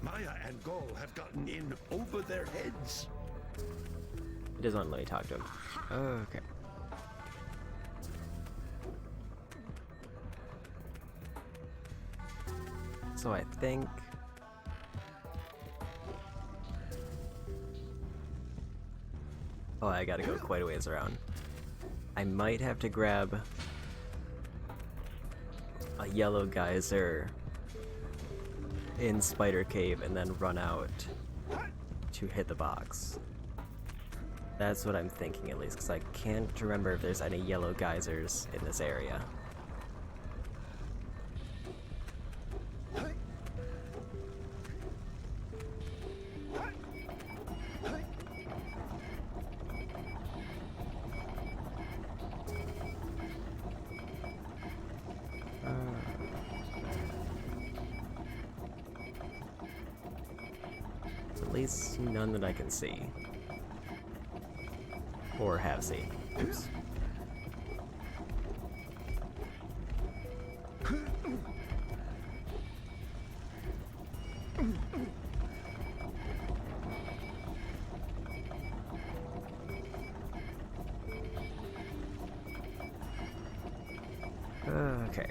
Speaker 4: Maya and Gol have gotten in over their heads.
Speaker 1: It doesn't want to let me talk to him. Okay. So I think... Oh, I gotta go quite a ways around. I might have to grab a yellow geyser in Spider Cave and then run out to hit the box. That's what I'm thinking, at least, because I can't remember if there's any yellow geysers in this area. At least none that I can see. Or have seen. Oops. Okay.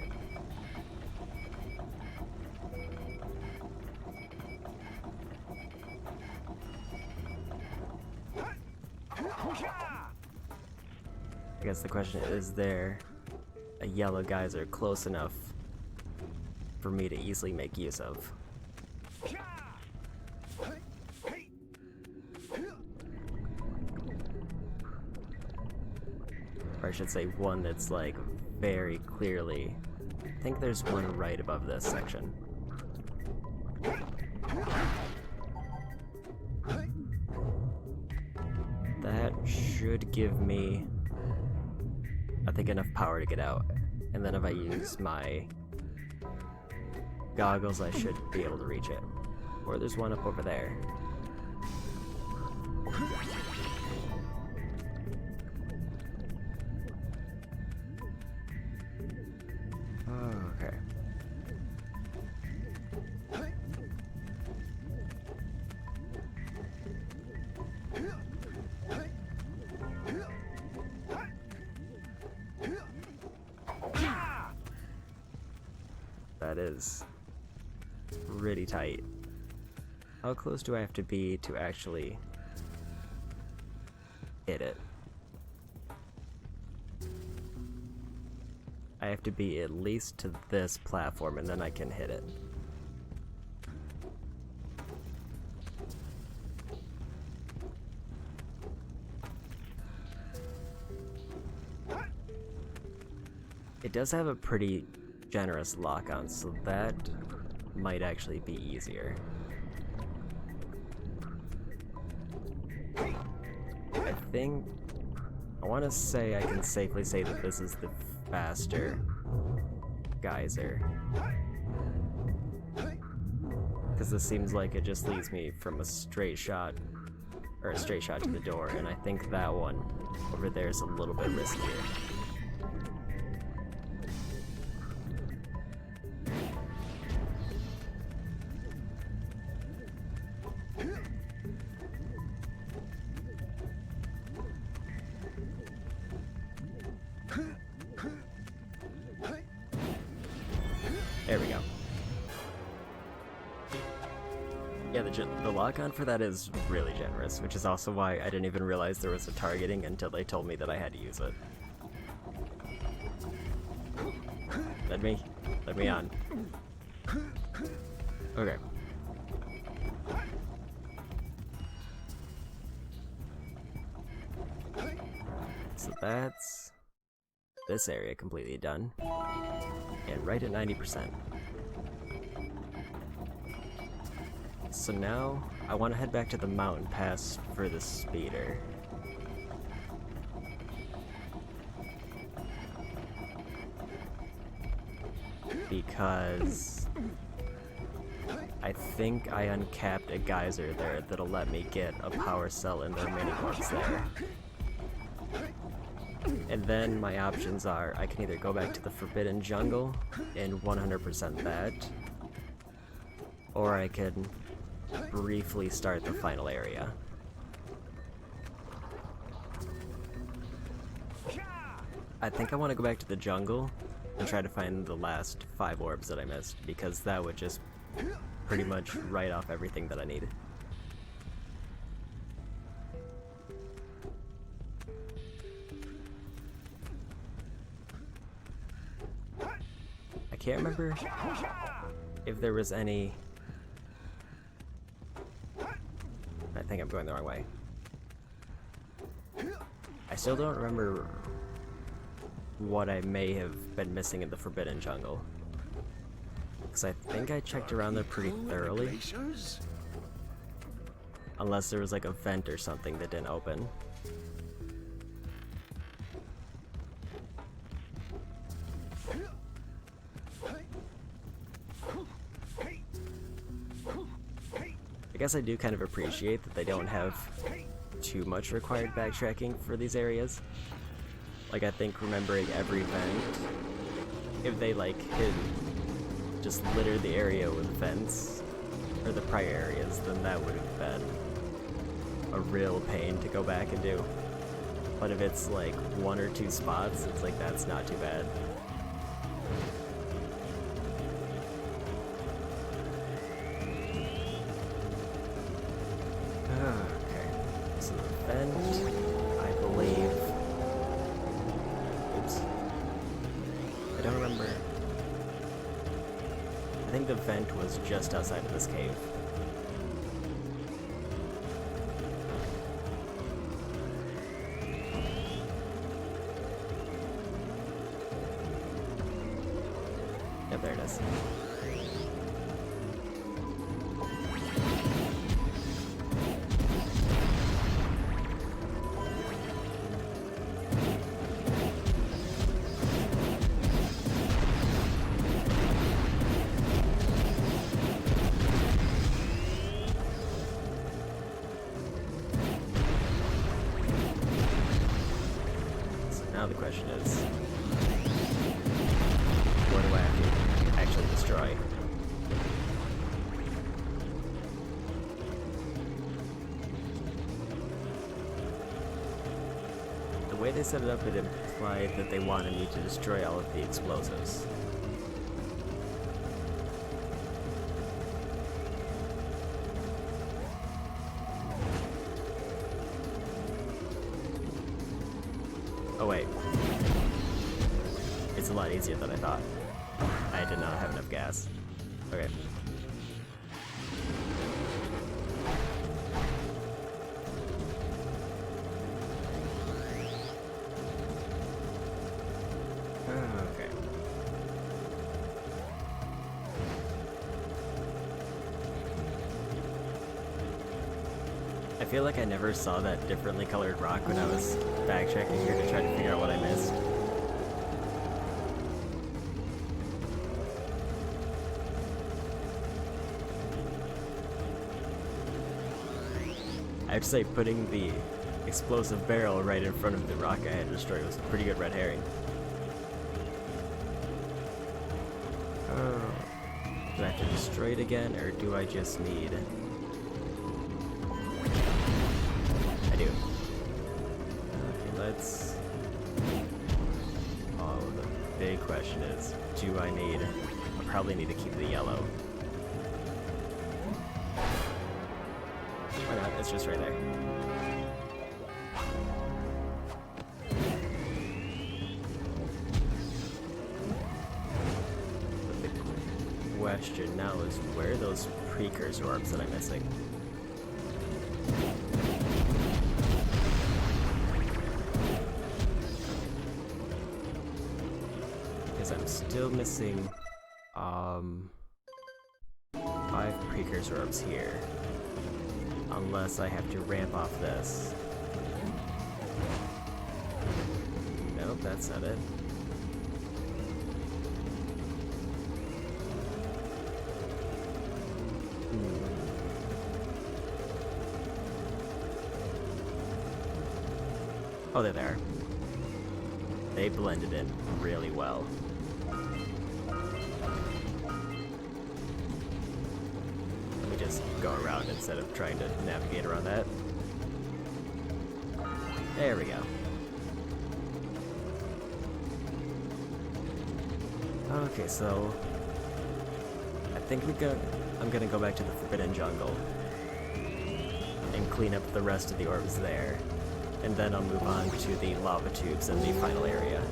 Speaker 1: I guess the question is there a yellow geyser close enough for me to easily make use of? Or I should say one that's like very clearly... I think there's one right above this section. That should give me, I think, enough power to get out. And then if I use my goggles, I should be able to reach it. Or there's one up over there. Okay. That is pretty tight. How close do I have to be to actually hit it? I have to be at least to this platform and then I can hit it. It does have a pretty generous lock-on, so that might actually be easier. I think... I want to say I can safely say that this is the faster geyser. Because this seems like it just leads me from a straight shot, or a straight shot to the door, and I think that one over there is a little bit riskier. There we go. Yeah, the lock-on for that is really generous, which is also why I didn't even realize there was a targeting until they told me that I had to use it. Let me on. Okay. So that's this area completely done. And right at 90%. So now, I want to head back to the mountain pass for the speeder. Because I think I uncapped a geyser there that'll let me get a power cell in the remaining orbs there. And then my options are, I can either go back to the Forbidden Jungle and 100% that, or I can briefly start the final area. I think I want to go back to the jungle and try to find the last 5 orbs that I missed, because that would just pretty much write off everything that I need. I can't remember if there was any... I think I'm going the wrong way. I still don't remember what I may have been missing in the Forbidden Jungle, because I think I checked around there pretty thoroughly. Unless there was like a vent or something that didn't open. I guess I do kind of appreciate that they don't have too much required backtracking for these areas. Like, I think remembering every vent, if they like just litter the area with vents, or the prior areas, then that would have been a real pain to go back and do. But if it's like 1 or 2 spots, it's like, that's not too bad. Okay, so the vent, I believe... Oops. I don't remember. I think the vent was just outside of this cave. Yep, there it is. Now the question is, what do I have to actually destroy? The way they set it up, it implied that they wanted me to destroy all of the explosives. Oh wait, it's a lot easier than I thought. I did not have enough gas. Okay. Okay. I feel like I never saw that differently colored rock when I was backtracking here to try to figure out what I missed. I have to say, putting the explosive barrel right in front of the rock I had destroyed was a pretty good red herring. Do I have to destroy it again, or do I just need... I do. Okay, let's... Oh, the big question is, do I need... I probably need to keep the yellow. Why not? It's just right there. The question now is, where are those precursor orbs that I'm missing? Because I'm still missing 5 precursor orbs here. Unless I have to ramp off this. Nope, that's not it. Oh, there they are. They blended in really well. Let me just go around instead of trying to navigate around that. There we go. Okay, so I think I'm gonna go back to the Forbidden Jungle and clean up the rest of the orbs there, and then I'll move on to the lava tubes in the final area.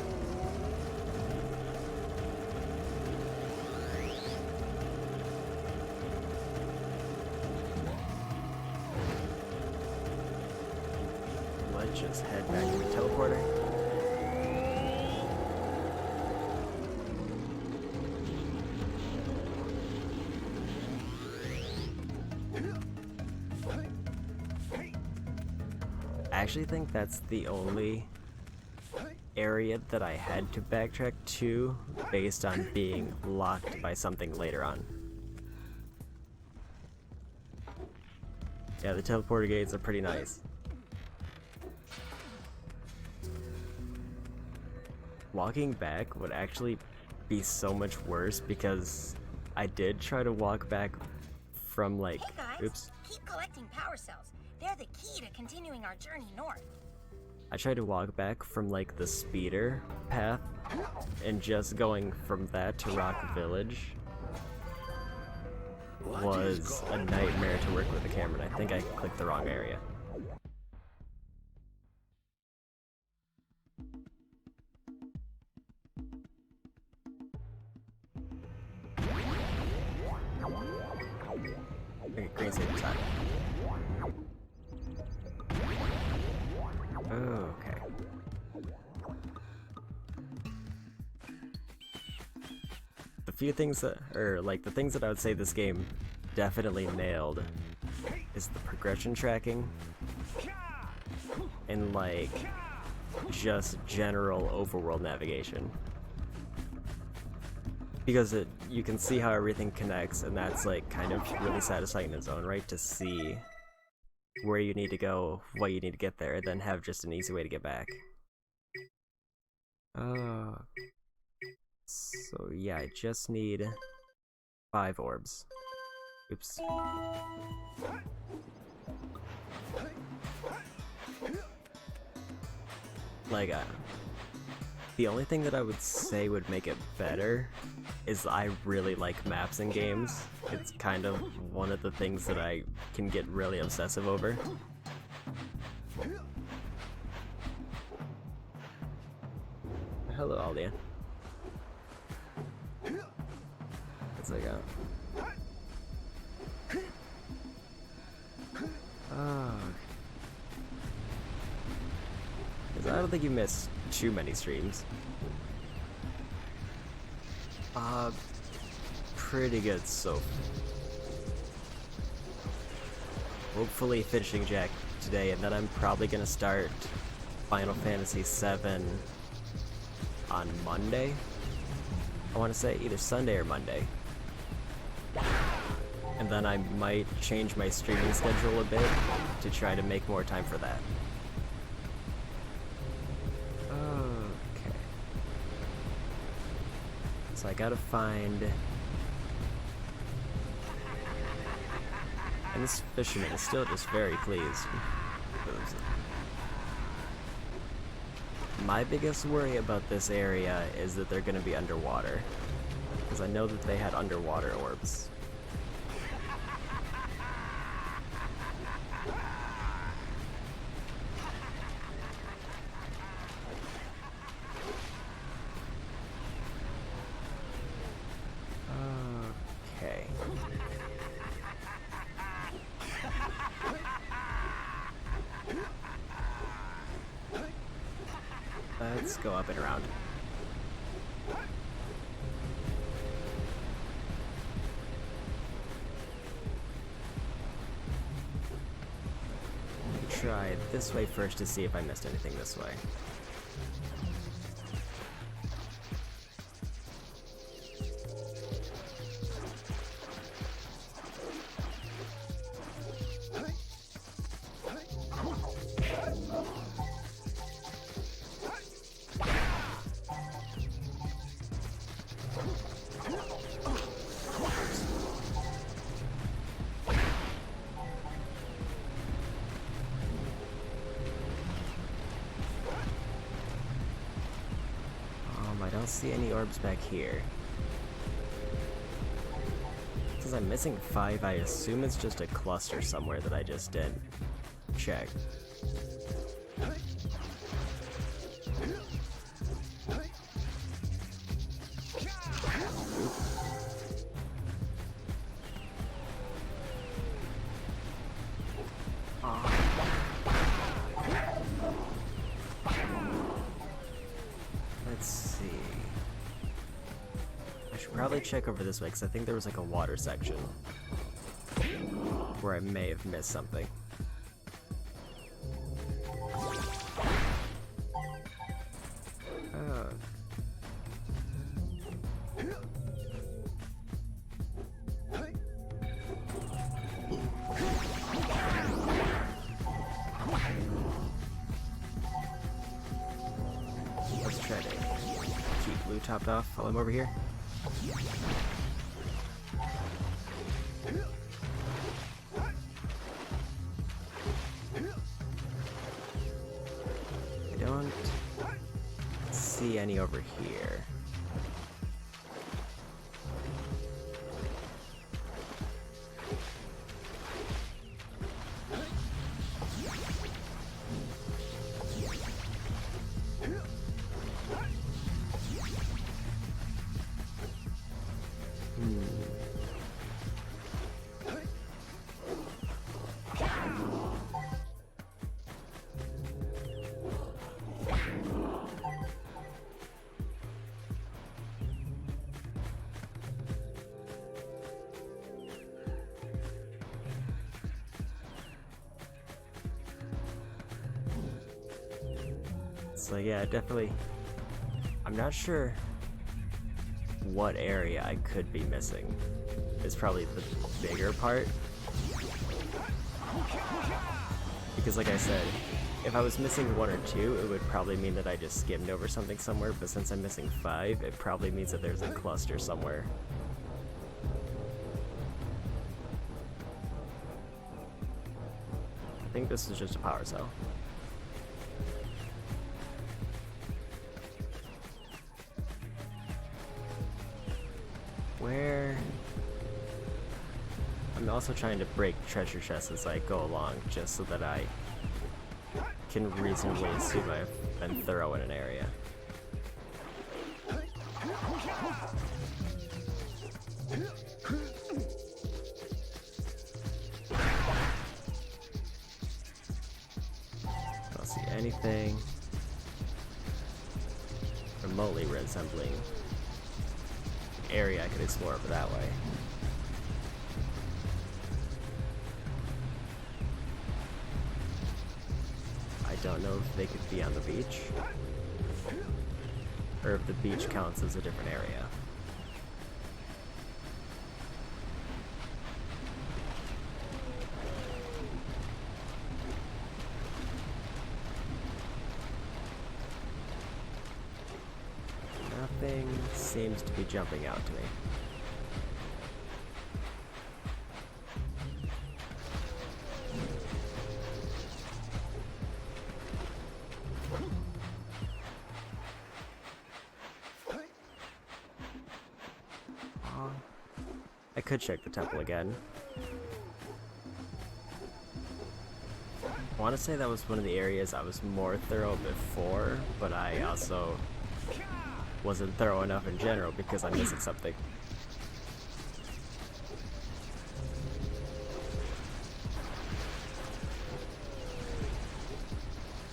Speaker 1: Let's just head back to the teleporter. I actually think that's the only area that I had to backtrack to based on being locked by something later on. Yeah, the teleporter gates are pretty nice. Walking back would actually be so much worse because I did try to walk back from like,
Speaker 2: Hey guys,
Speaker 1: oops.
Speaker 2: keep collecting power cells. They're the key to continuing our journey north.
Speaker 1: I tried to walk back from like the speeder path and just going from that to Rock Village was a nightmare to work with the camera, and I think I clicked the wrong area. Okay, green save time. Oh, okay. The few things that, or like the things that I would say this game definitely nailed is the progression tracking and like just general overworld navigation. Because you can see how everything connects, and that's like kind of really satisfying in its own right, to see where you need to go, what you need to get there, and then have just an easy way to get back. So yeah, I just need 5 orbs. Oops. Like, the only thing that I would say would make it better is I really like maps in games. It's kind of one of the things that I can get really obsessive over. Hello, Aldia. What's I got? Oh. 'Cause I don't think you missed too many streams. Pretty good, so hopefully finishing Jak today, and then I'm probably gonna start Final Fantasy VII on Monday. I want to say either Sunday or Monday. And then I might change my streaming schedule a bit to try to make more time for that. Okay. So I gotta find... And this fisherman is still just very pleased. My biggest worry about this area is that they're gonna be underwater. Because I know that they had underwater orbs. Okay. Let's go up and around. Try this way first to see if I missed anything this way. don't see any orbs back here. Since I'm missing 5, I assume it's just a cluster somewhere that I just didn't check. Let's see. I should probably check over this way because I think there was like a water section where I may have missed something. Let's try to keep blue topped off while I'm over here. I don't see any over here. So yeah, definitely. I'm not sure what area I could be missing. It's probably the bigger part. Because like I said, if I was missing 1 or 2, it would probably mean that I just skimmed over something somewhere, but since I'm missing 5, it probably means that there's a cluster somewhere. I think this is just a power cell. Where? I'm also trying to break treasure chests as I go along, just so that I can reasonably assume I've been thorough in an area. I don't see anything remotely resembling area I could explore over that way. I don't know if they could be on the beach, or if the beach counts as a different area. Nothing seems to be jumping out to me. I could check the temple again. I want to say that was one of the areas I was more thorough before, but I also wasn't thorough enough in general because I'm missing something.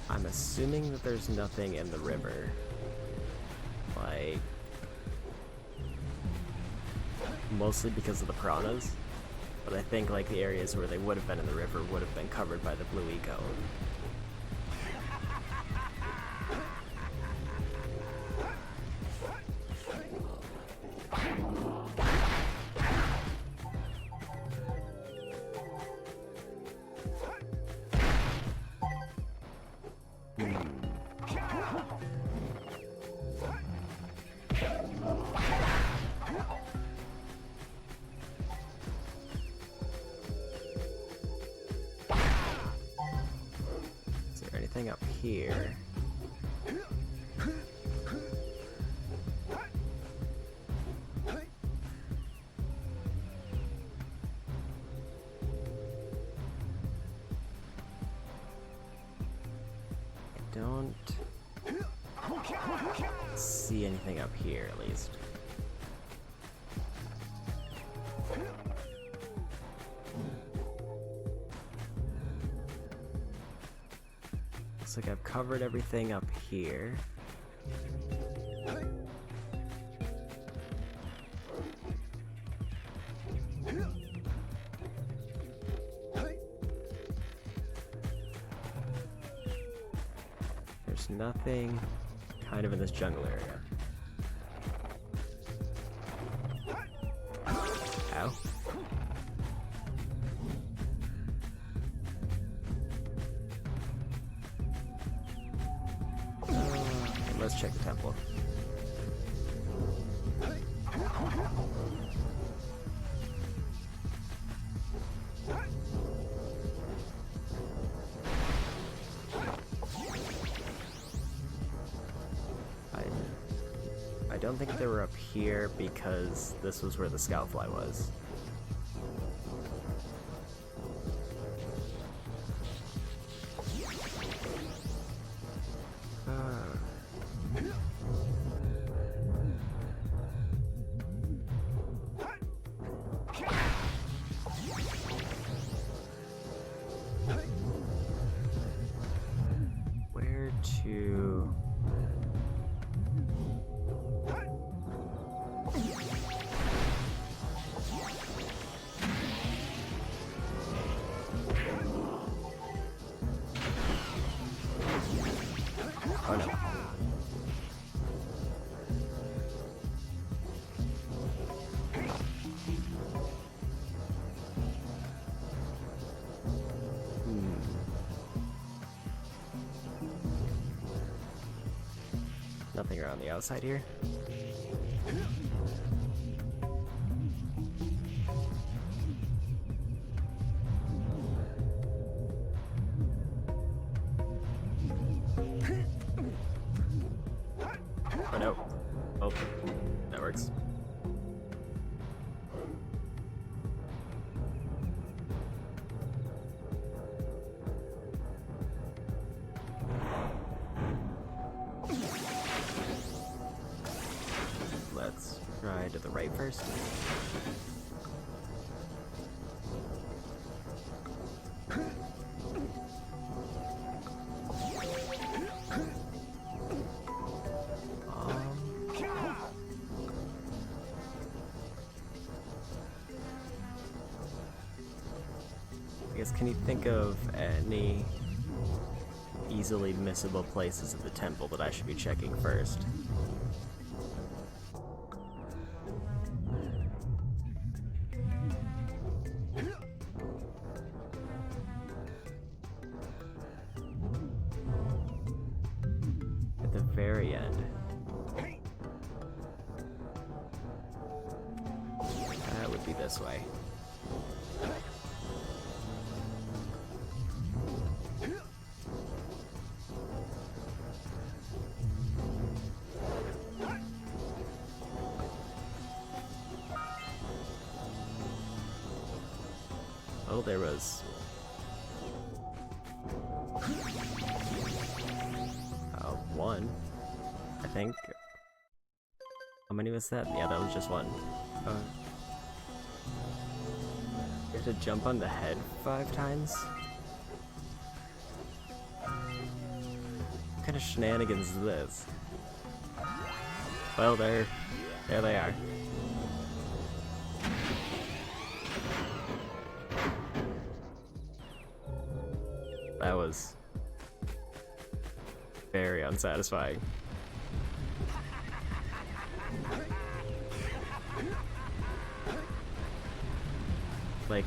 Speaker 1: I'm assuming that there's nothing in the river. Like, mostly because of the piranhas, but I think like the areas where they would have been in the river would have been covered by the blue eco. Is there anything up here? don't see anything up here, at least. Looks like I've covered everything up here. There's nothing kind of in this jungle area. Ow. Let's check the temple. I don't think they were up here because this was where the scoutfly was. Where to... Oh no. Nothing around the outside here. Oh no. Oh, that works. Let's try to the right first. I guess, can you think of any easily missable places of the temple that I should be checking first? At the very end. That would be this way. Oh, there was... one, I think. How many was that? Yeah, that was just one. You have to jump on the head 5 times? What kind of shenanigans is this? Well, there they are. That was very unsatisfying. Like,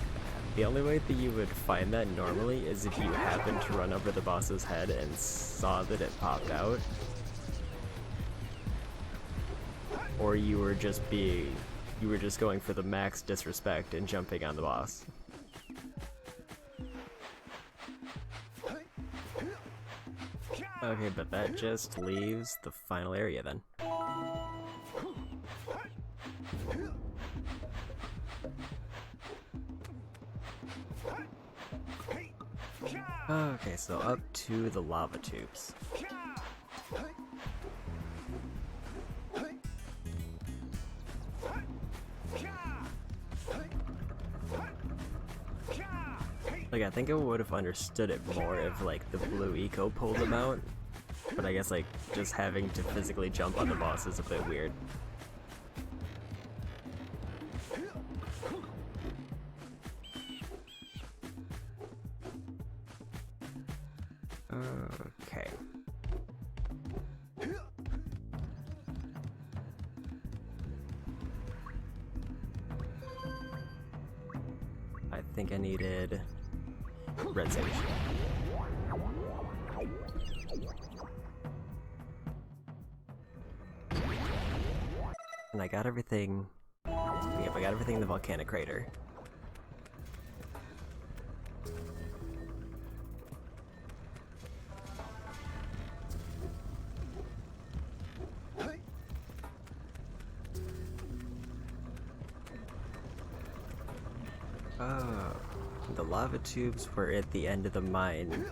Speaker 1: the only way that you would find that normally is if you happened to run over the boss's head and saw that it popped out. Or you were just going for the max disrespect and jumping on the boss. Okay, but that just leaves the final area then. Okay, so up to the lava tubes. Like, I think I would have understood it more if, like, the blue eco pulled them out. But I guess, like, just having to physically jump on the boss is a bit weird. Okay. I think I needed red sage. And I got everything. Yep, I got everything in the volcanic crater. Oh, the lava tubes were at the end of the mine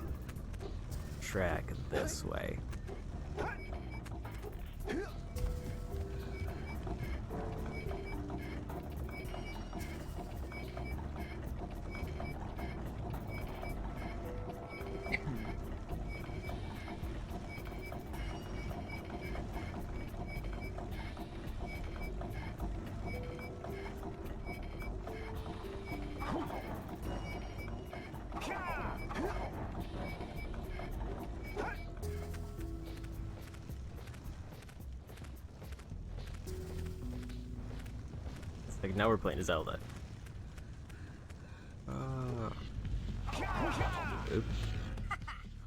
Speaker 1: track this way. Like, now we're playing Zelda. Oop.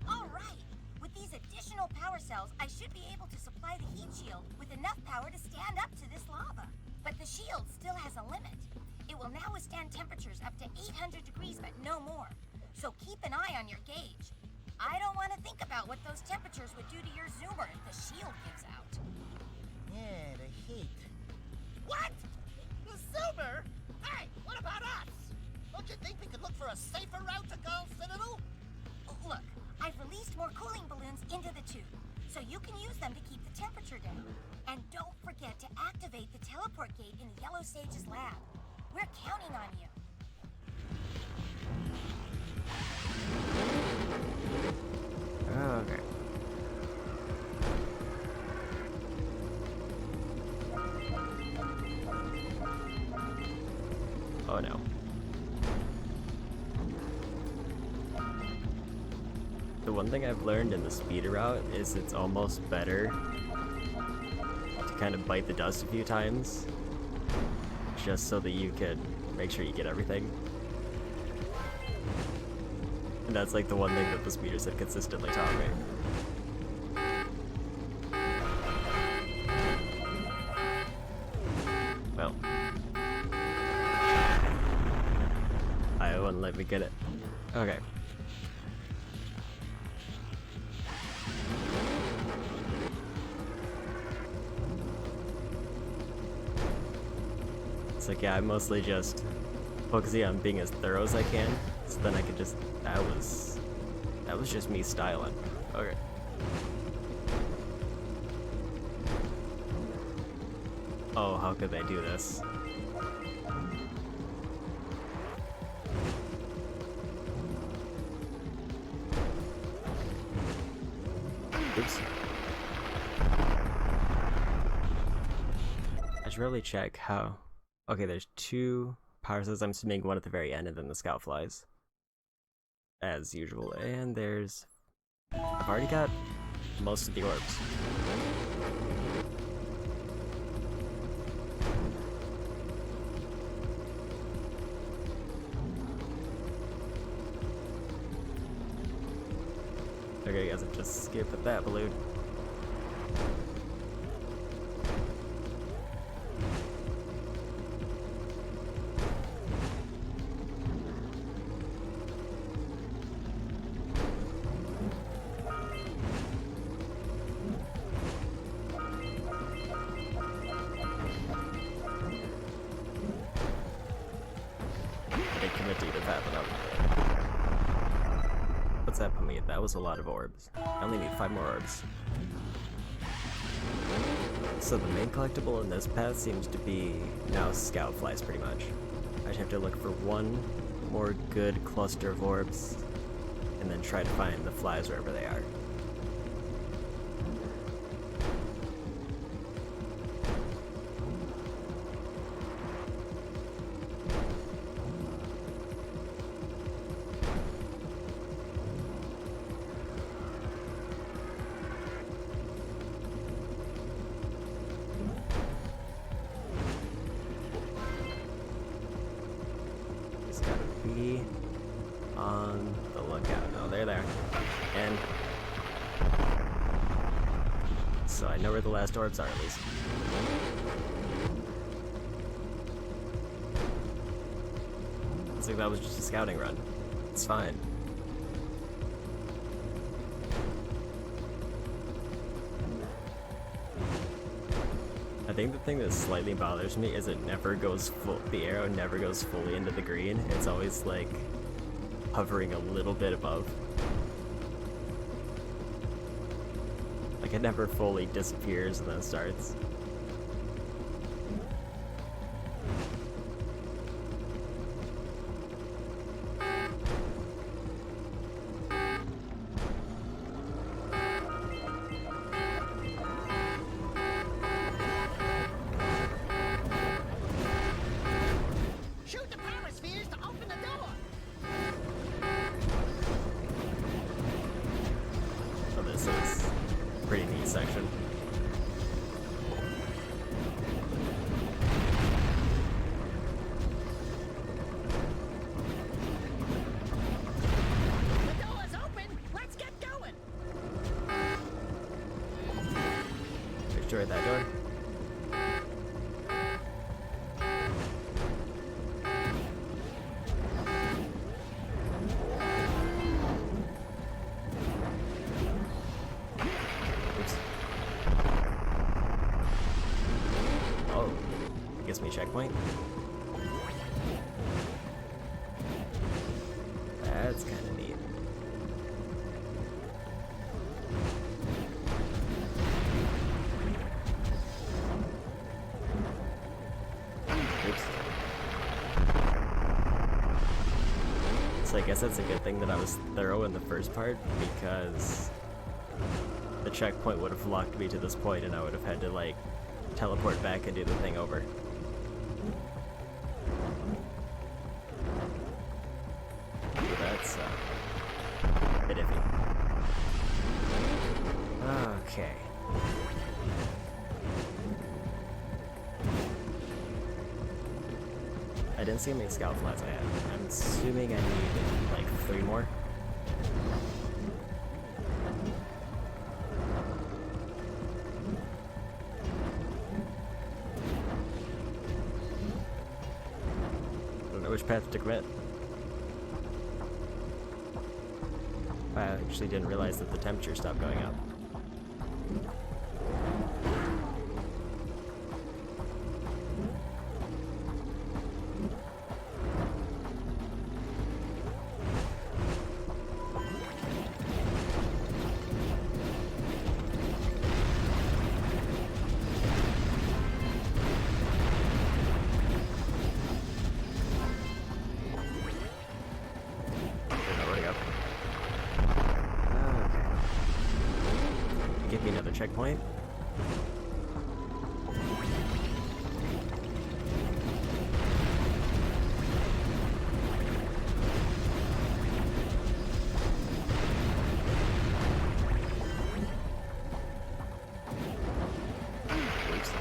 Speaker 5: Alright! With these additional power cells, I should be able to supply the heat shield with enough power to stand up to this lava. But the shield still has a limit. It will now withstand temperatures up to 800 degrees, but no more. So keep an eye on your gauge. I don't want to think about what those temperatures would do to your zoomer if the shield gives out.
Speaker 2: Yeah, the heat. What? The Zoomer? Hey, what about us? Don't you think we could look for a safer route to Gull Citadel?
Speaker 5: Look, I've released more cooling balloons into the tube, so you can use them to keep the temperature down. And don't forget to activate the teleport gate in the Yellow Sage's lab. We're counting on you.
Speaker 1: Okay. Oh no. The one thing I've learned in the speed route is it's almost better to kind of bite the dust a few times, just so that you can make sure you get everything. And that's like the one thing that the speeders have consistently taught me. Well, I wouldn't let me get it. Okay. It's like, yeah, I'm mostly just focusing on being as thorough as I can, so then I can just, that was just me styling. Okay. Oh, how could they do this? Oops. I should really check how. Okay, there's two power cells. I'm assuming one at the very end and then the scout flies. As usual. And there's. I've already got most of the orbs. Okay, guys, I've just skipped that balloon. What's that? that was a lot of orbs. I only need 5 more orbs. So the main collectible in this path seems to be now scout flies pretty much. I just have to look for one more good cluster of orbs and then try to find the flies wherever they are. Just gotta be on the lookout. Oh, they're there. And so I know where the last orbs are, at least. Looks like that was just a scouting run. It's fine. I think the thing that slightly bothers me is it never goes full. The arrow never goes fully into the green. It's always like hovering a little bit above. Like it never fully disappears and then starts.
Speaker 2: Shoot the power spheres to open the door.
Speaker 1: So this is a pretty neat section.
Speaker 2: The door's open. Let's get going.
Speaker 1: Destroy that door. Oops. Oh, it gives me a checkpoint. That's kind of neat. Oops. So I guess that's a good thing that I was thorough in the first part, because the checkpoint would have locked me to this point and I would have had to like teleport back and do the thing over. So that's a bit iffy. Okay. I didn't see how many scout flies I had. I'm assuming I need like 3 more. I don't know which path to commit. I actually didn't realize that the temperature stopped going up. Don't know where to go. Okay. Give me another checkpoint. Oops.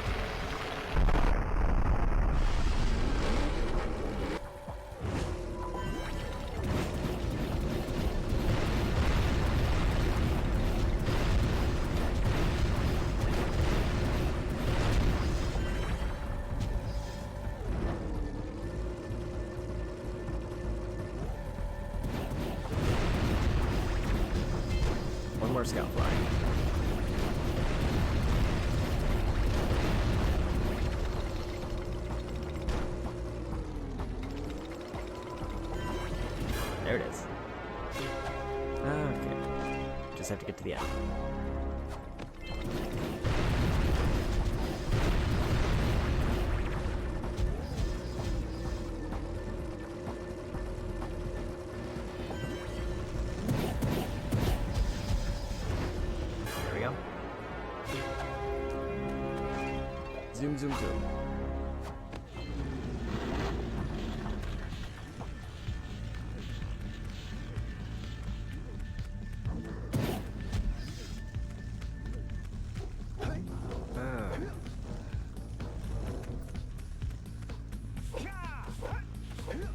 Speaker 1: One more scout fly. There it is. Okay. There we go. Zoom, zoom, zoom.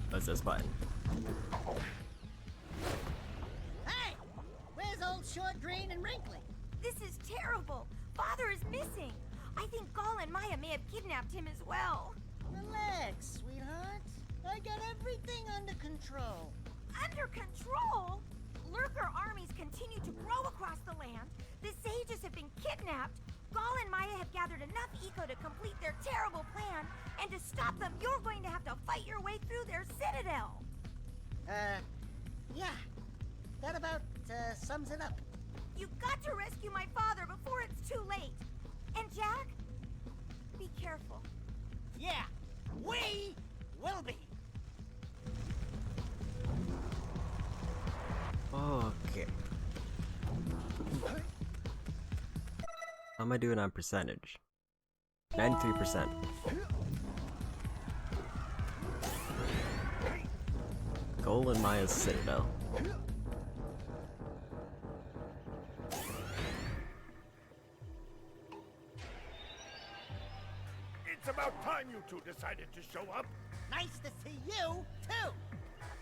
Speaker 1: What's this button?
Speaker 2: Hey! Where's old Short, Green, and Wrinkly?
Speaker 5: This is terrible. Father is missing. I think Gall and Maya may have kidnapped him as well.
Speaker 2: Relax, sweetheart. I got everything under control.
Speaker 5: Under control? Lurker armies continue to grow across the land. The sages have been kidnapped. Gall and Maya have gathered enough eco to complete their terrible plan. And to stop them, you're going to have to fight your way through their citadel.
Speaker 2: Yeah. That about, sums it up.
Speaker 5: You've got to rescue my father before it's too late. And Jack, be careful.
Speaker 2: Yeah, we will be.
Speaker 1: Okay. How am I doing on percentage? 93%. Goal in Maya's Citadel.
Speaker 4: It's about time you two decided to show up.
Speaker 2: Nice to see you, too.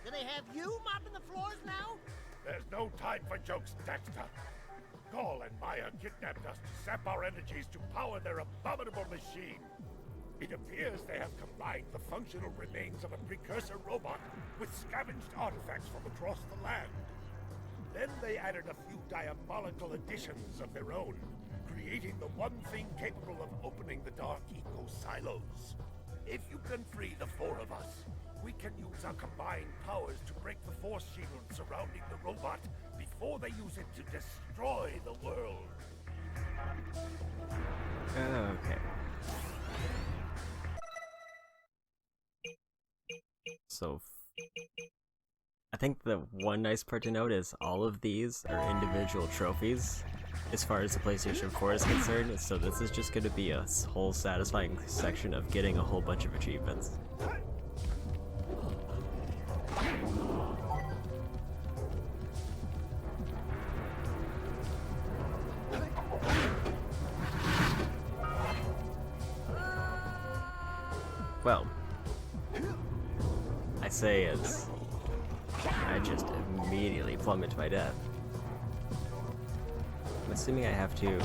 Speaker 2: Do they have you mopping the floors now?
Speaker 4: There's no time for jokes, Daxter. Gall and Maya kidnapped us to sap our energies to power their abominable machine. It appears they have combined the functional remains of a precursor robot with scavenged artifacts from across the land. Then they added a few diabolical additions of their own, creating the one thing capable of opening the dark eco silos. If you can free the four of us, we can use our combined powers to break the force shield surrounding the robot before they use it to destroy the world.
Speaker 1: Okay. So, I think the one nice part to note is all of these are individual trophies as far as the PlayStation 4 is concerned, so this is just going to be a whole satisfying section of getting a whole bunch of achievements. Well, I say as I just immediately plummet to my death. I'm assuming I have to...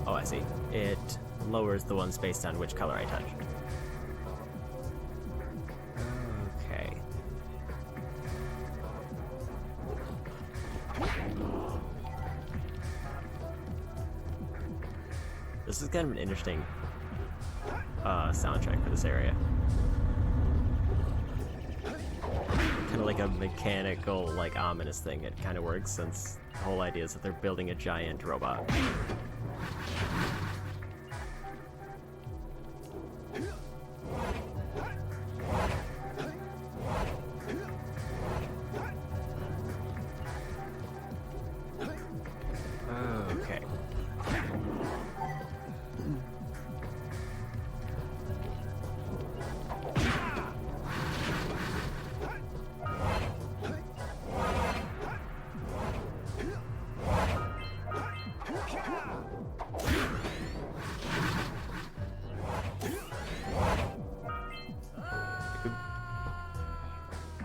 Speaker 1: Oh, I see. It lowers the ones based on which color I touched. Okay. This is kind of an interesting soundtrack for this area. Kind of like a mechanical, like ominous thing. It kind of works since the whole idea is that they're building a giant robot. Okay.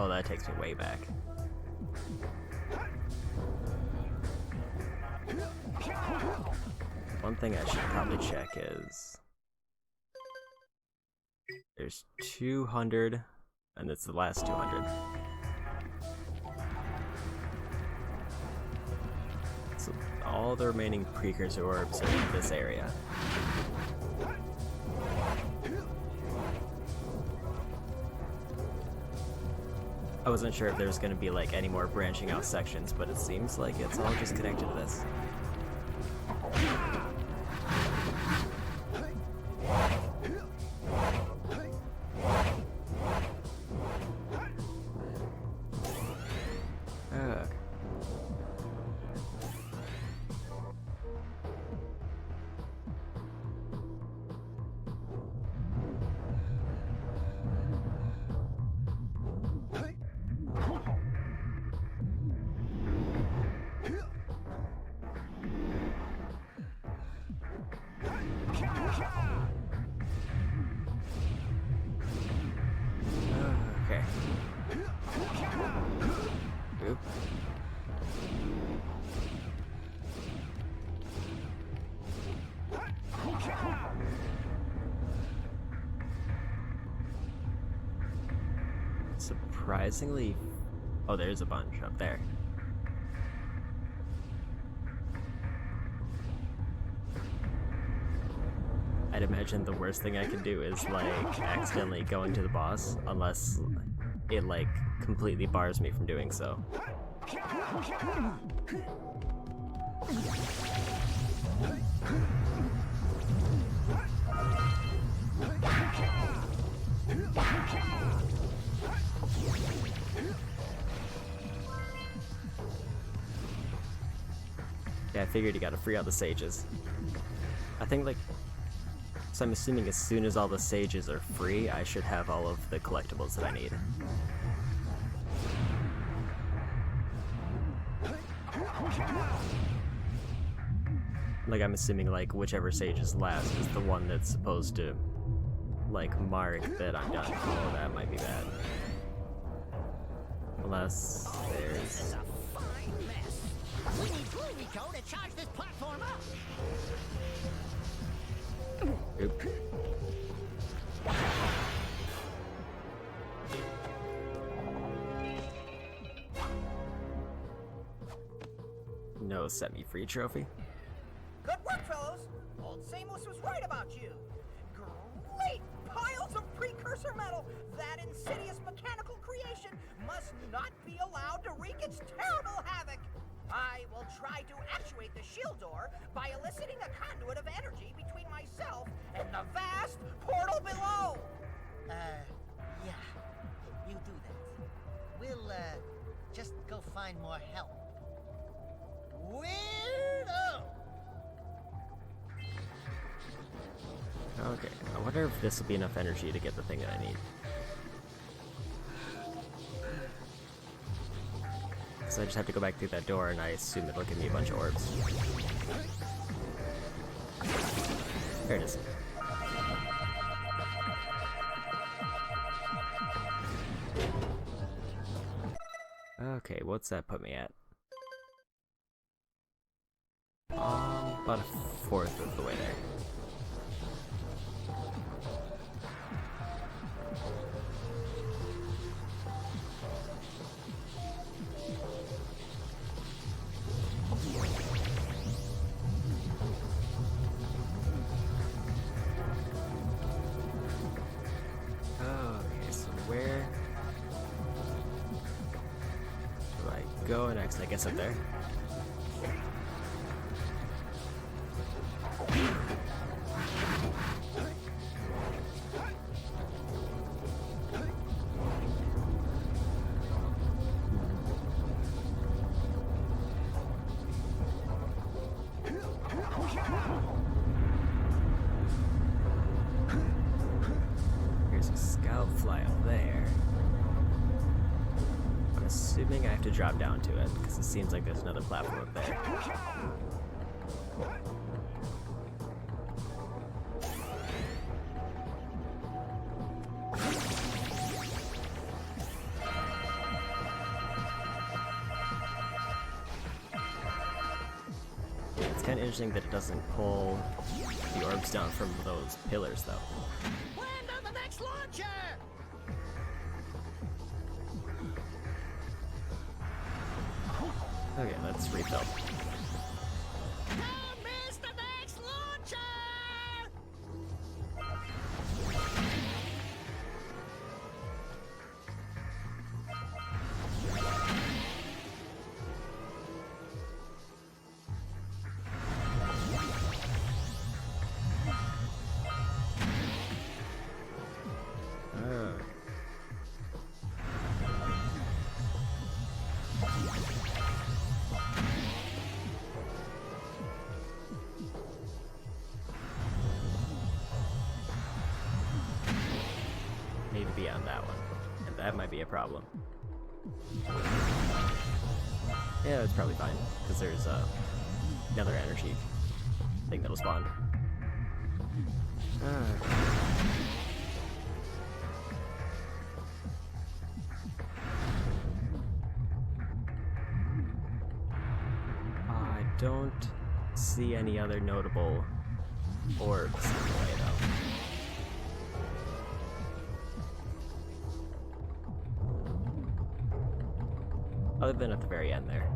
Speaker 1: Oh, that takes me way back. One thing I should probably check is... There's 200, and it's the last 200. So all the remaining precursor orbs are in this area. I wasn't sure if there was going to be like any more branching out sections, but it seems like it's all just connected to this. Okay. Oop. Surprisingly... Oh, there's a bunch up there. I'd imagine the worst thing I can do is, like, accidentally going to the boss, unless it, like, completely bars me from doing so. Yeah, I figured you gotta free out the sages. I think, like... So I'm assuming as soon as all the sages are free, I should have all of the collectibles that I need. Like, I'm assuming, like, whichever sage is last is the one that's supposed to, like, mark that I'm done. Oh, that might be bad. Unless there's...
Speaker 2: This is a fine mess. We need Groovy to charge this platform up.
Speaker 1: Oop. No set me free trophy.
Speaker 2: Good work, fellows. Old Samus was right about you. Great piles of precursor metal. That insidious mechanical creation must not be allowed to wreak its terrible havoc. I will try to actuate the shield door by eliciting a conduit of energy between myself and the vast portal below. Yeah. You do that. We'll, just go find more help. Weirdo!
Speaker 1: Okay, I wonder if this will be enough energy to get the thing that I need. So I just have to go back through that door, and I assume it'll give me a bunch of orbs. There it is. Okay, what's that put me at? About a fourth of the way there. Okay, so where do I go next? I guess up there. Here's a scout fly up there. I'm assuming I have to drop down to it, because it seems like there's another platform up there. It's kind of interesting that it doesn't pull the orbs down from those pillars, though.
Speaker 2: Land on the next launcher!
Speaker 1: Okay, let's refill.
Speaker 2: Don't miss the next launcher!
Speaker 1: on that one. And that might be a problem. Yeah, it's probably fine, because there's another energy thing that'll spawn. I don't see any other notable orbs in the way, though. Other than at the very end there.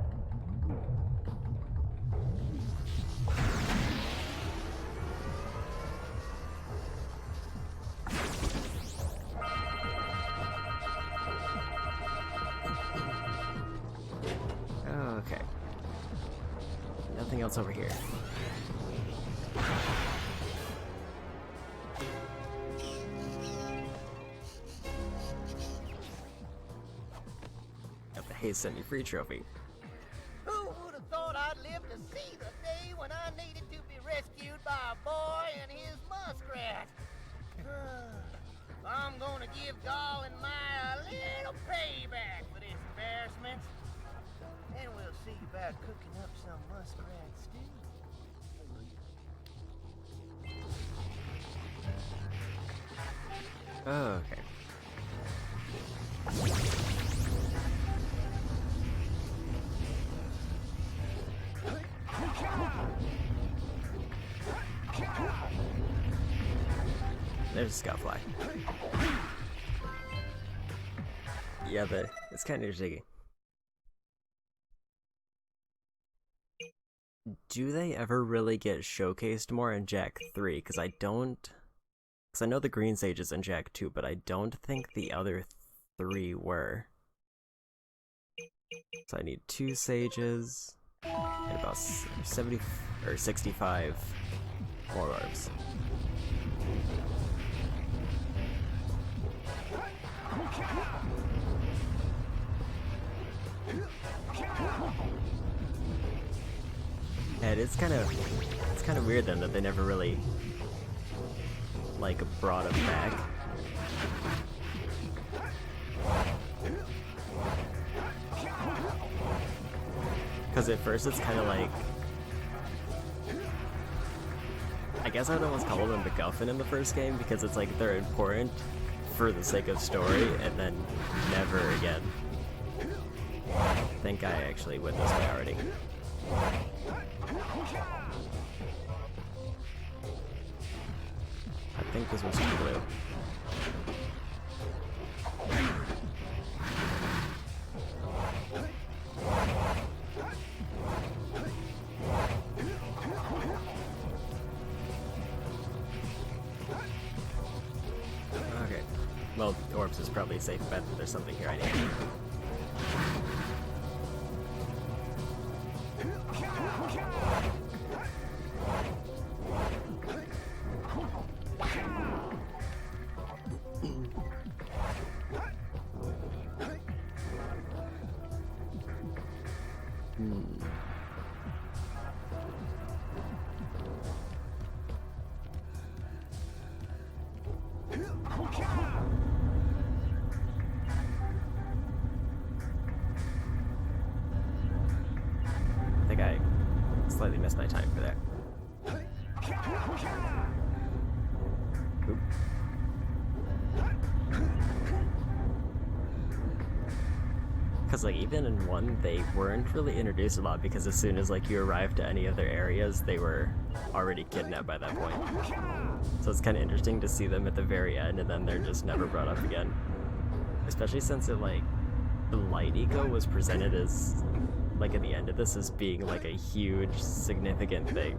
Speaker 1: Okay. Nothing else over here. Got the Hey Semi-Free trophy.
Speaker 2: Who would have thought I'd live to see the day when I needed to be rescued by a boy and his muskrat? I'm gonna give Doll and Maya a little payback for this embarrassment. And we'll see about cooking up some muskrat stew.
Speaker 1: Oh, okay. There's a Scoutfly. Yeah, but it's kind of interesting. Do they ever really get showcased more in Jak 3? Because I know the Green Sage is in Jak 2, but I don't think the other 3 were. So I need 2 Sages and about 70 or 65 more orbs. And it's kind of weird then that they never really like brought him back. Because at first it's kind of like, I guess I would almost call them MacGuffin in the first game, because it's like they're important for the sake of story and then never again. I think I actually went this way already. I think this was too blue. Okay. Well, orbs is probably a safe bet that there's something here I need. I think I slightly missed my time for that. Oop. Because like even in 1, they weren't really introduced a lot, because as soon as like you arrived at any of their areas, they were already kidnapped by that point. So it's kind of interesting to see them at the very end and then they're just never brought up again. Especially since it like the light eco was presented as like at the end of this as being like a huge significant thing.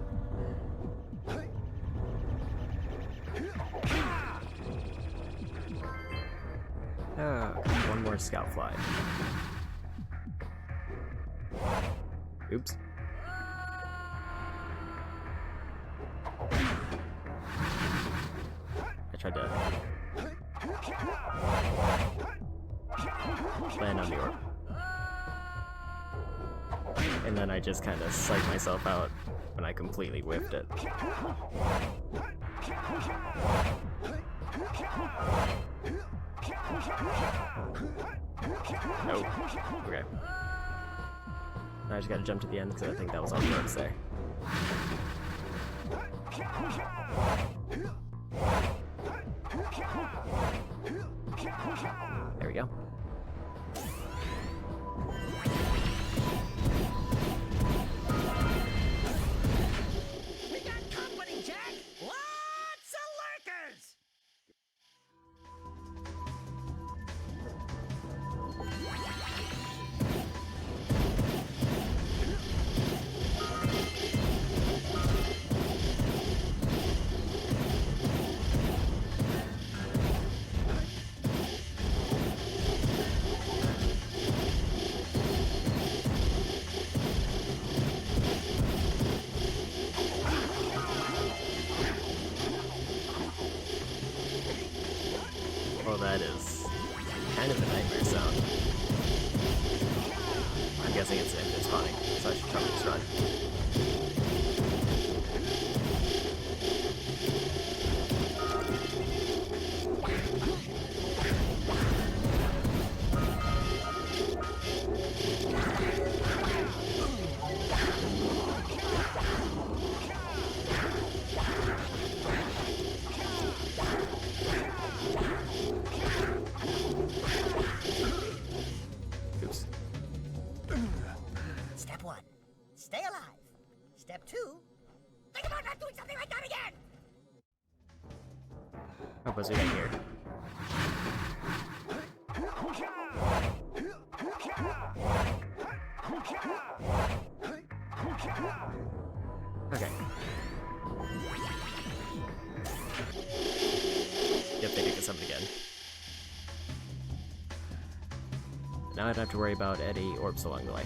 Speaker 1: One more Scoutfly. Oops. I tried to land on the orb. And then I just kind of psyched myself out when I completely whiffed it. Nope. Okay. I just gotta jump to the end because I think that was on purpose there. There we go.
Speaker 2: We got company, Jack! Lots of lurkers!
Speaker 1: Well, that is kind of a nightmare sound. I'm guessing it's if it's spawning, so I should probably just run. Oops.
Speaker 2: Step 1, stay alive. Step 2, think about not doing something like that again!
Speaker 1: Oh, what's we got here? Okay. Yep, they pick us up again. Now I don't have to worry about any orbs along the way.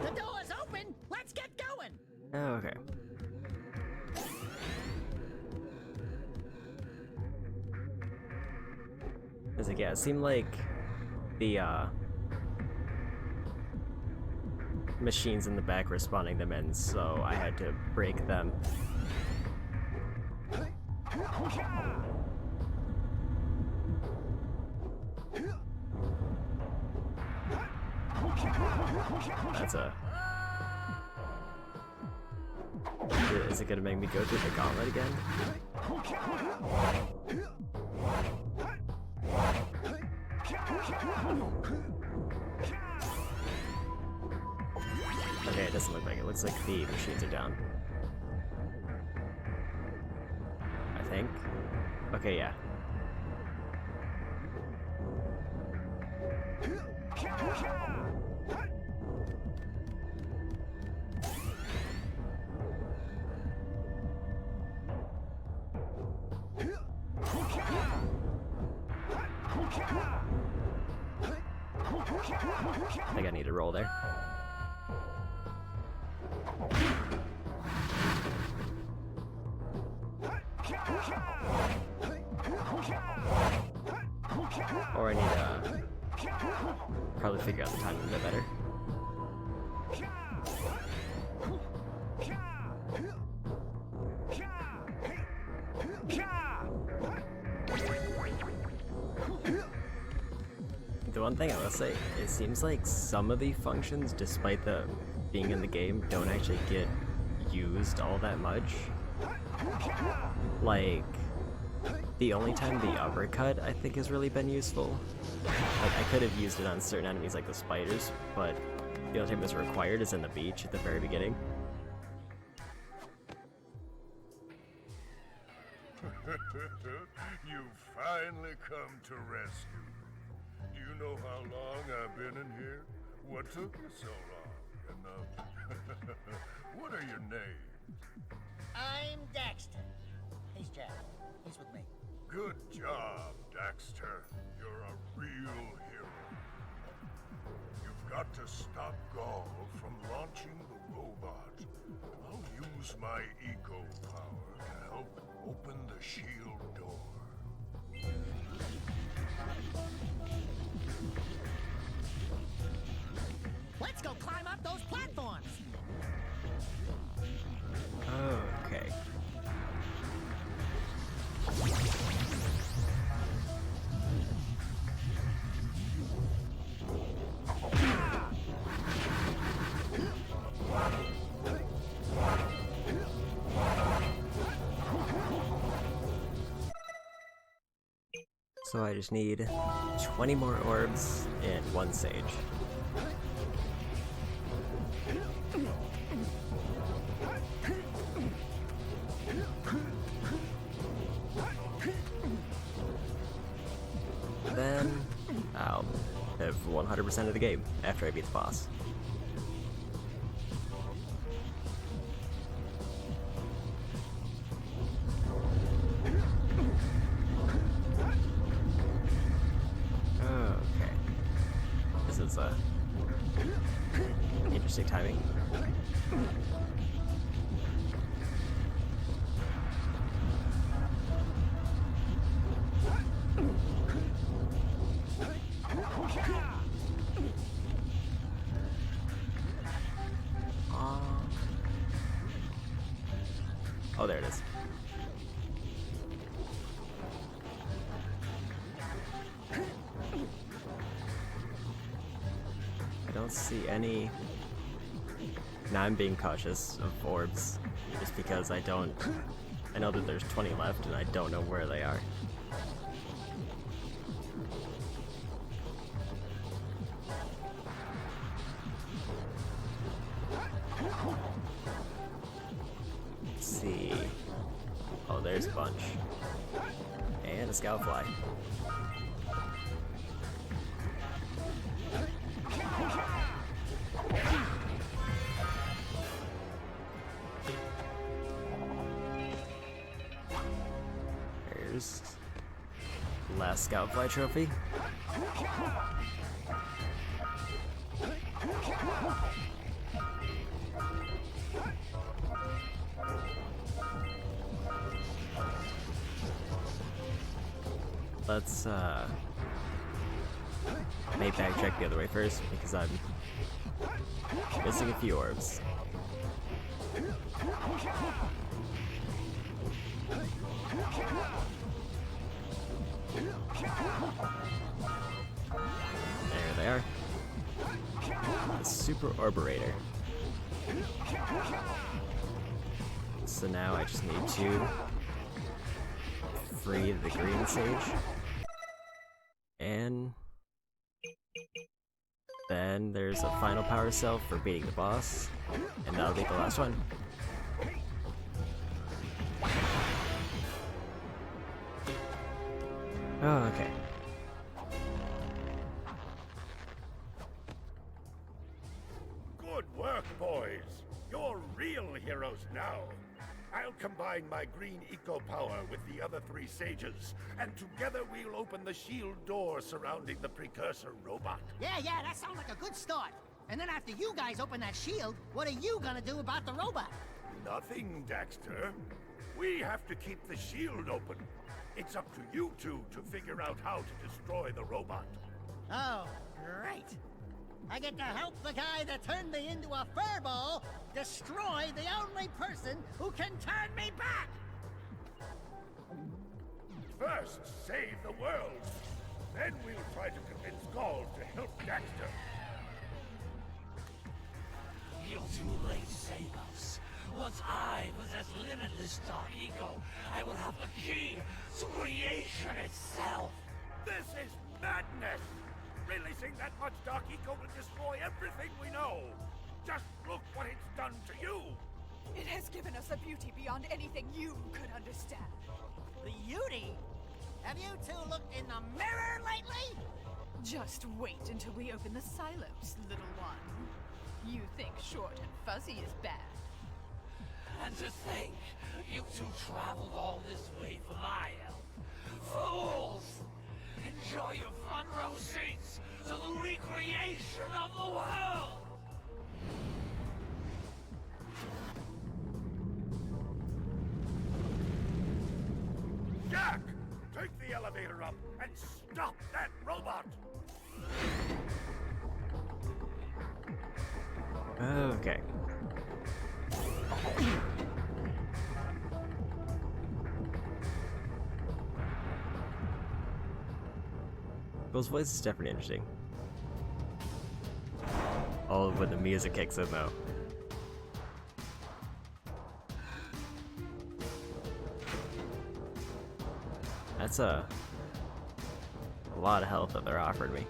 Speaker 2: The door's open! Let's get going!
Speaker 1: Oh, okay. It's like, yeah, it seemed like the machines in the back were spawning them in, so I had to break them. That's a... Is it gonna make me go through the gauntlet again? Okay, it doesn't look like it. Looks like the machines are down. I think. Okay, yeah. I think I need to roll there. Or I need to probably figure out the timing a bit better. The one thing I will say, it seems like some of the functions, despite the being in the game, don't actually get used all that much. Like, the only time the uppercut, I think, has really been useful. Like, I could have used it on certain enemies like the spiders, but the only time it's required is in the beach at the very beginning.
Speaker 4: You've finally come to rescue. Do you know how long I've been in here? What took you so long? And what are your names?
Speaker 2: I'm Daxter. He's Jack. He's with me.
Speaker 4: Good job, Daxter. You're a real hero. You've got to stop Gaul from launching the robot. I'll use my eco power to help open the shield door.
Speaker 2: Let's go climb up those platforms.
Speaker 1: Okay. So I just need 20 more orbs and 1 sage. Then I'll have 100% of the game after I beat the boss. Okay. This is interesting timing. Oh, there it is. I don't see any... Now I'm being cautious of orbs, just because I don't... I know that there's 20 left, and I don't know where they are. Let's see... Oh, there's a bunch. And a scoutfly. There's the last scoutfly trophy. Let's maybe backtrack the other way first because I'm missing a few orbs. There they are. The Super Orberator. So now I just need to free the green sage. And then there's a final power cell for beating the boss. And that'll be the last one. Oh, okay.
Speaker 4: Good work, boys. You're real heroes now. I'll combine my green eco power with the other 3 sages, and together we'll open the shield door surrounding the precursor robot.
Speaker 2: Yeah, that sounds like a good start. And then after you guys open that shield, what are you gonna do about the robot?
Speaker 4: Nothing, Daxter. We have to keep the shield open. It's up to you two to figure out how to destroy the robot.
Speaker 2: Oh, great. I get to help the guy that turned me into a furball destroy the only person who can turn me back!
Speaker 4: First, save the world. Then we'll try to convince Gaul to help Daxter.
Speaker 3: You're too late, Samus. Once I possess limitless Dark Eco, I will have the key to creation itself.
Speaker 4: This is madness! Releasing that much Dark Eco will destroy everything we know. Just look what it's done to you.
Speaker 6: It has given us a beauty beyond anything you could understand.
Speaker 2: Beauty? Have you two looked in the mirror lately?
Speaker 6: Just wait until we open the silos, little one. You think short and fuzzy is bad.
Speaker 3: And to think, you two traveled all this way for my help. Fools! Enjoy your front row seats to the recreation of the world!
Speaker 4: Jak! Take the elevator up and stop that robot!
Speaker 1: Okay. Bill's voice is definitely interesting. Oh, when the music kicks in though. That's a lot of health that they're offering me.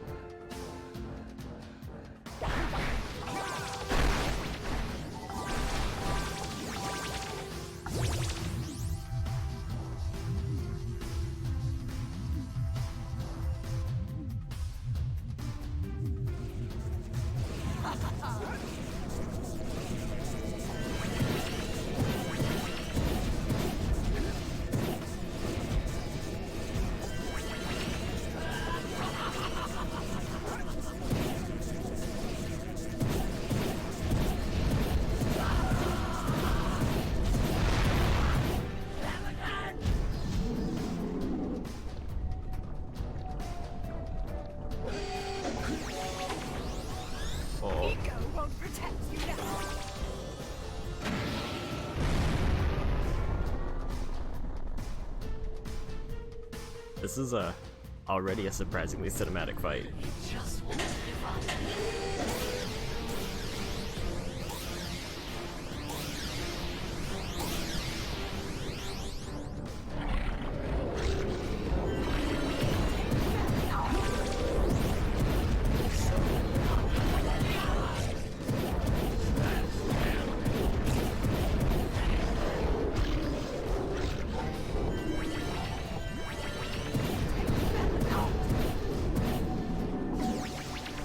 Speaker 6: Ego won't protect you now.
Speaker 1: This is already a surprisingly cinematic fight.
Speaker 3: Just won't give up.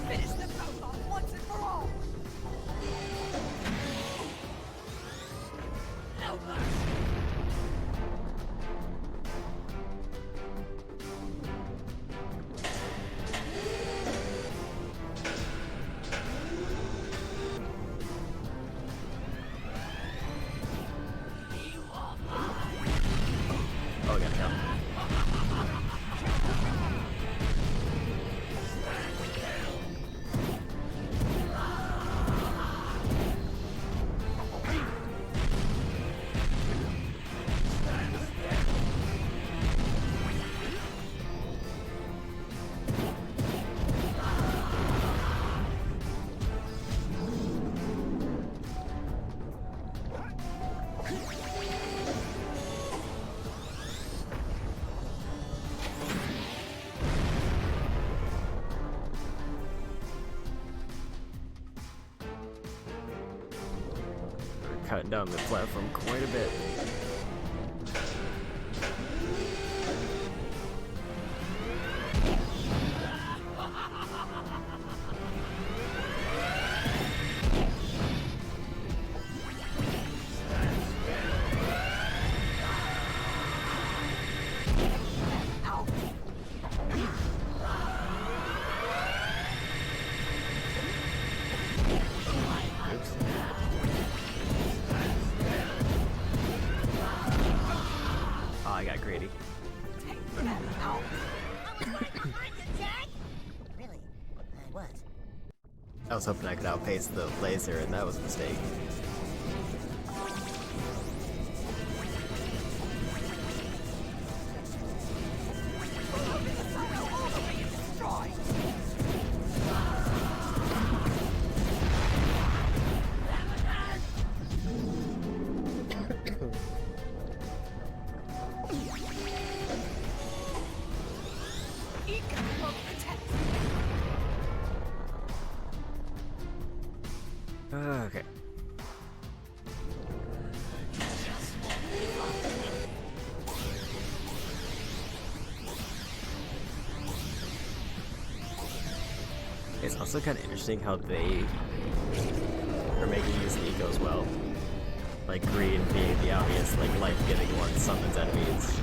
Speaker 6: Finish the robot once and for all.
Speaker 3: No mercy. You are mine.
Speaker 1: Oh, I gotta go. We're cutting down the platform quite a bit. Oops. Oh, I got greedy.
Speaker 5: I was right behind you, Jak! Really, I was.
Speaker 1: I was hoping I could outpace the laser, and that was a mistake.
Speaker 6: All the way destroyed. Ego won't protect you.
Speaker 1: Okay. It's also kind of interesting how they are making use of Eco as well. like green being the obvious like life-giving one summons enemies.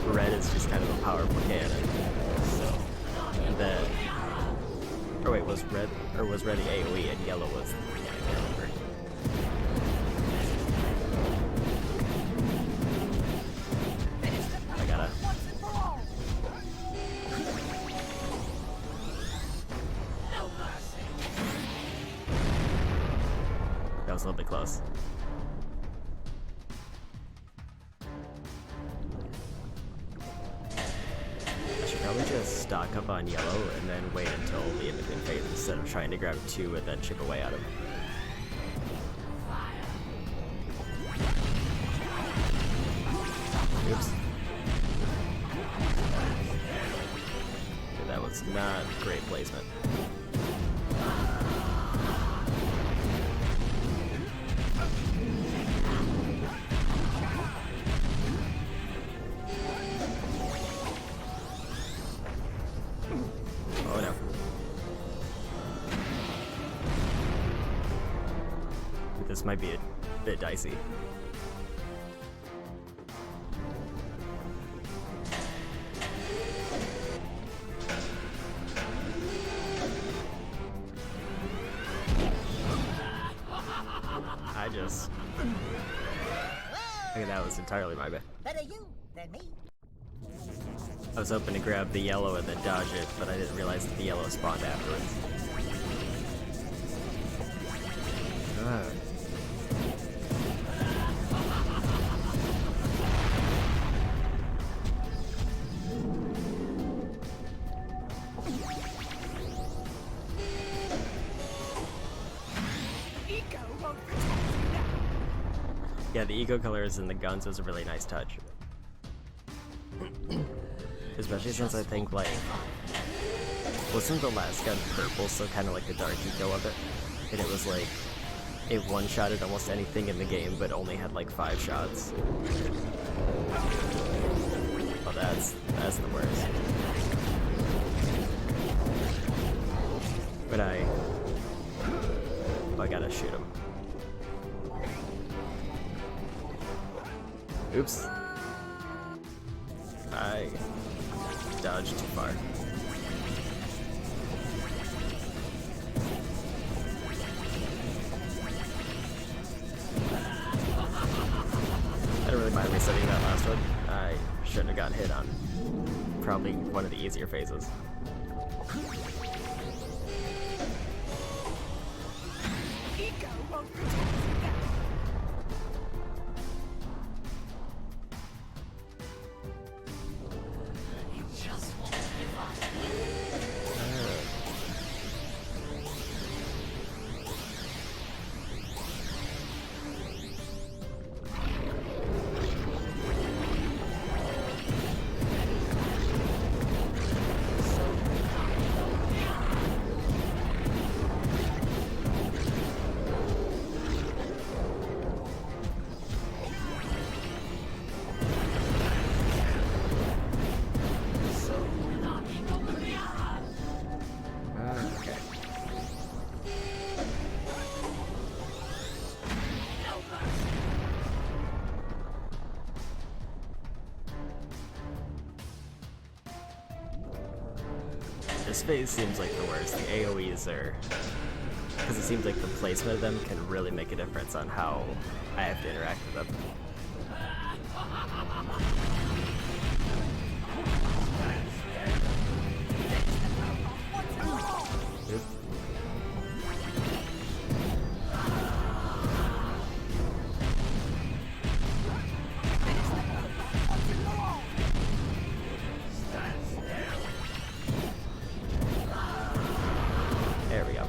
Speaker 1: Red is just kind of a powerful cannon. And then, or wait, was red the AoE and yellow was? Yeah, I can't remember. I gotta. That was a little bit close. I should probably just stock up on yellow and then wait until the in-between phase instead of trying to grab 2 and then chip away at him. Oops. Okay, that was not great placement. Oh no. This might be a bit dicey. Okay, that was entirely my bad.
Speaker 2: Better you than me.
Speaker 1: I was hoping to grab the yellow and then dodge it, but I didn't realize that the yellow spawned afterwards.
Speaker 6: Ego won't protect you now.
Speaker 1: Yeah, the eco colors and the guns was a really nice touch. Especially since I think, like, wasn't the last gun purple, so kind of like the dark eco of it? And it was like, it one-shotted almost anything in the game, but only had like 5 shots. Oh, that's the worst. But I gotta shoot him. Oops. I dodged too far. I don't really mind resetting that last one. I shouldn't have gotten hit on probably one of the easier phases.
Speaker 6: Ego won't protect you now.
Speaker 3: You just won't give up.
Speaker 1: Okay. This phase seems like the worst. The AoEs are... because it seems like the placement of them can really make a difference on how I have to interact with them. Oop. There we go.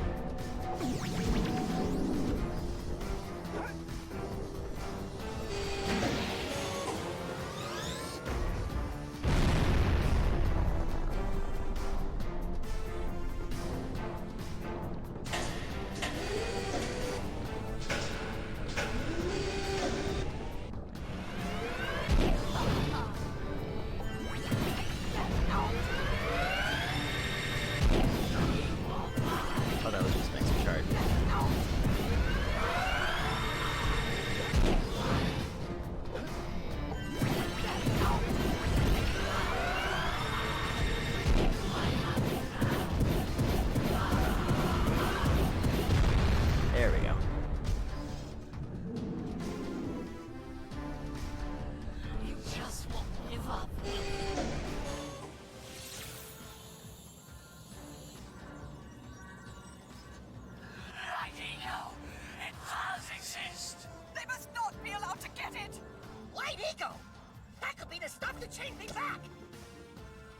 Speaker 2: of stuff to chain me back!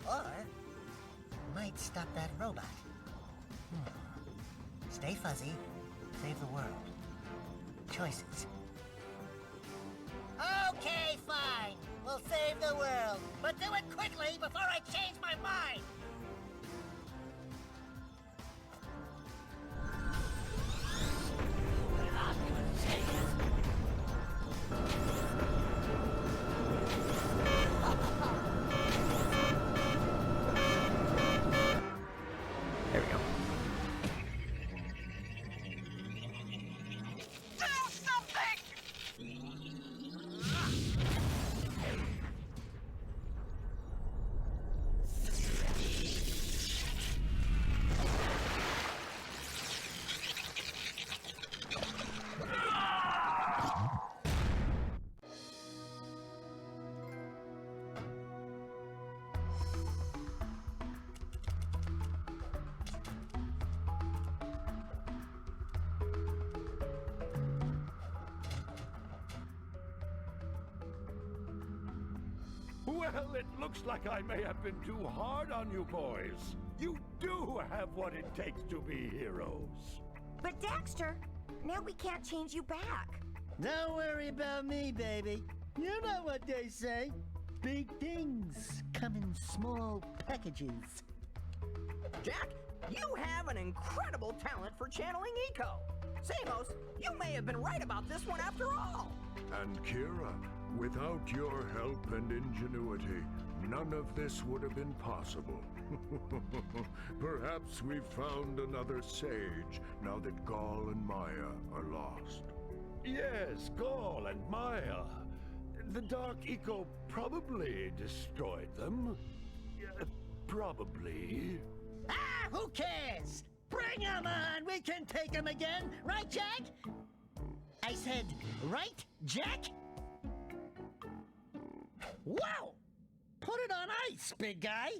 Speaker 2: Or might stop that robot. Stay fuzzy, save the world. Choices. Okay, fine. We'll save the world. But do it quickly before I change my mind!
Speaker 3: I'm gonna take it.
Speaker 1: There we go.
Speaker 3: Do something!
Speaker 4: Well, it looks like I may have been too hard on you boys. You do have what it takes to be heroes.
Speaker 5: But Daxter, now we can't change you back.
Speaker 7: Don't worry about me, baby. You know what they say. Big things come in small packages.
Speaker 2: Jack, you have an incredible talent for channeling eco. Samos, you may have been right about this one after all.
Speaker 8: And Kira, without your help and ingenuity, none of this would have been possible. Perhaps we've found another sage, now that Gaul and Maya are lost.
Speaker 4: Yes, Gaul and Maya. The Dark Eco probably destroyed them. Probably.
Speaker 7: Ah, who cares? Bring 'em on! We can take 'em again, right, Jack? I said, right, Jack? Wow! Put it on ice, big guy!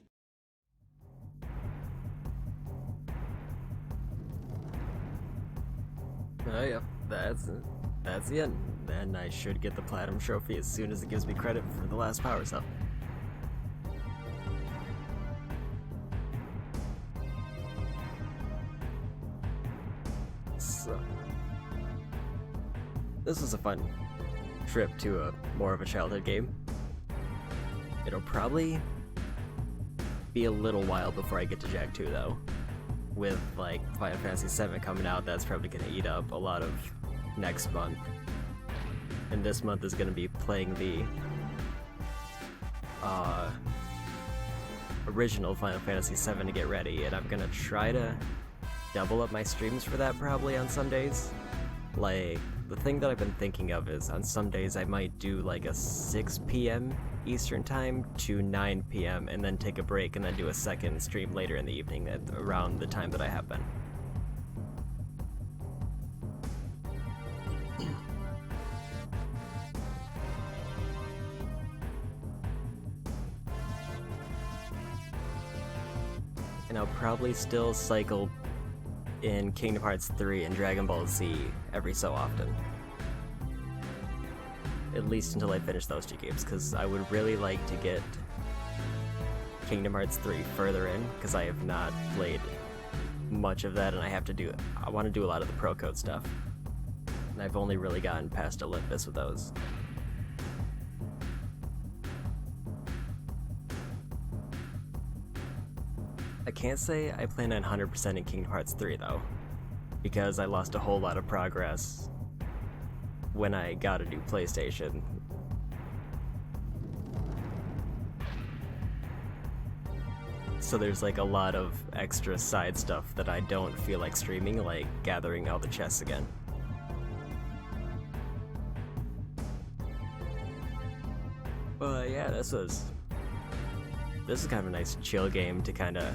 Speaker 1: Oh yeah, that's the end. Then I should get the platinum trophy as soon as it gives me credit for the last power cell. So this was a fun trip to a more of a childhood game. It'll probably be a little while before I get to Jak 2 though. With like Final Fantasy 7 coming out, that's probably gonna eat up a lot of next month. And this month is gonna be playing the original Final Fantasy 7 to get ready, and I'm gonna try to double up my streams for that probably on some days. Like, the thing that I've been thinking of is on some days I might do like a 6 p.m. Eastern time to 9 p.m. and then take a break and then do a second stream later in the evening at around the time that I have been. And I'll probably still cycle in Kingdom Hearts 3 and Dragon Ball Z every so often. At least until I finish those two games, because I would really like to get Kingdom Hearts 3 further in, because I have not played much of that, and I want to do a lot of the Pro Code stuff. And I've only really gotten past Olympus with those. I can't say I plan on 100% in Kingdom Hearts 3 though, because I lost a whole lot of progress when I got a new PlayStation. So there's like a lot of extra side stuff that I don't feel like streaming, like gathering all the chests again. But yeah, this is kind of a nice chill game to kind of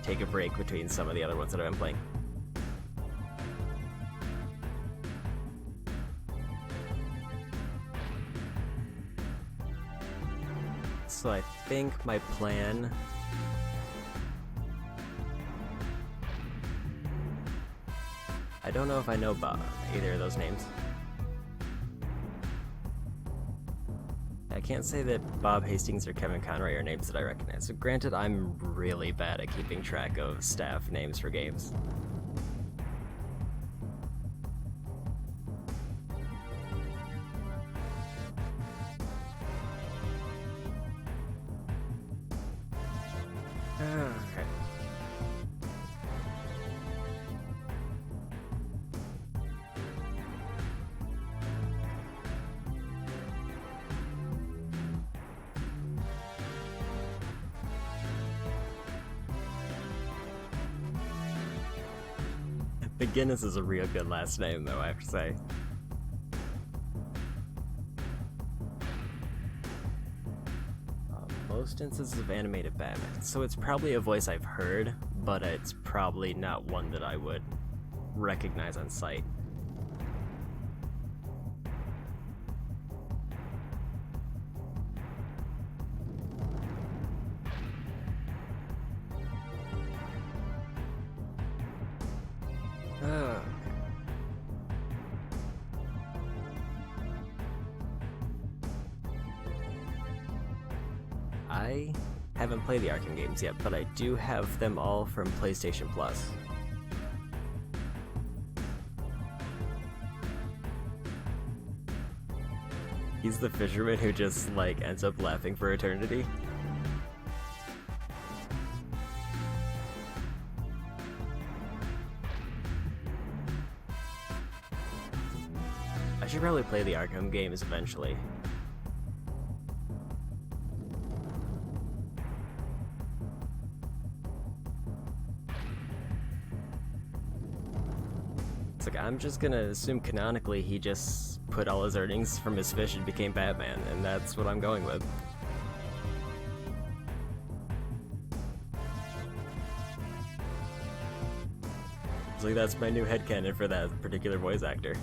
Speaker 1: take a break between some of the other ones that I've been playing. So I think my plan I don't know if I know about either of those names. I can't say that Bob Hastings or Kevin Conroy are names that I recognize. So granted, I'm really bad at keeping track of staff names for games. Okay. McGinnis is a real good last name, though, I have to say. Most instances of animated Batman, so it's probably a voice I've heard, but it's probably not one that I would recognize on sight. I haven't played the Arkham games yet, but I do have them all from PlayStation Plus. He's the fisherman who just, like, ends up laughing for eternity. I should probably play the Arkham games eventually. I'm just gonna assume canonically he just put all his earnings from his fish and became Batman, and that's what I'm going with. It's like that's my new headcanon for that particular voice actor.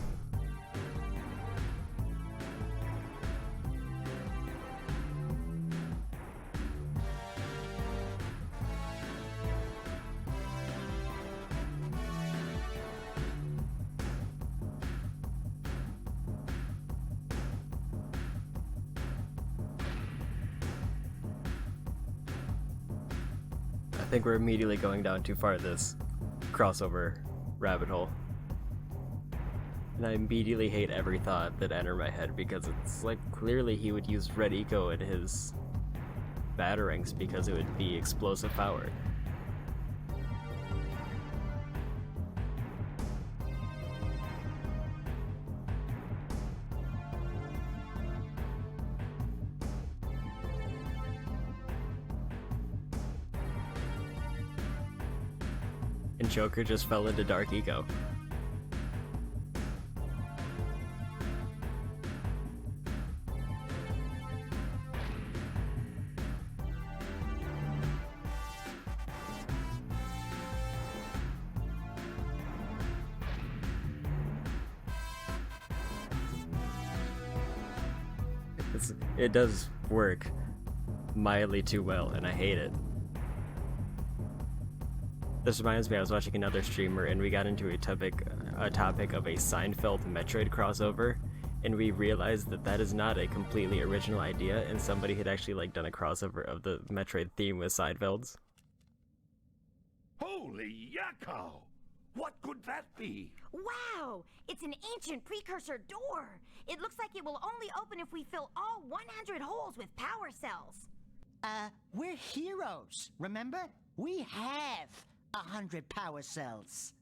Speaker 1: I think we're immediately going down too far this crossover rabbit hole. And I immediately hate every thought that entered my head because it's like clearly he would use red eco in his batarangs because it would be explosive power. And Joker just fell into dark eco. It does work mildly too well, and I hate it. This reminds me, I was watching another streamer and we got into a topic of a Seinfeld Metroid crossover, and we realized that that is not a completely original idea, and somebody had actually like done a crossover of the Metroid theme with Seinfeld's.
Speaker 4: Holy yakko! What could that be?
Speaker 5: Wow! It's an ancient precursor door! It looks like it will only open if we fill all 100 holes with power cells.
Speaker 7: We're heroes, remember? We have 100 power cells.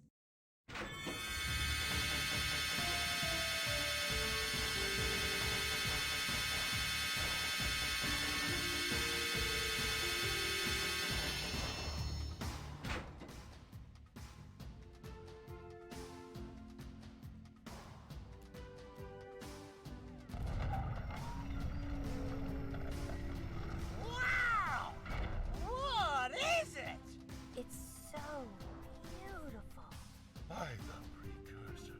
Speaker 2: Wow! What is it?
Speaker 5: It's so beautiful.
Speaker 4: By the precursors.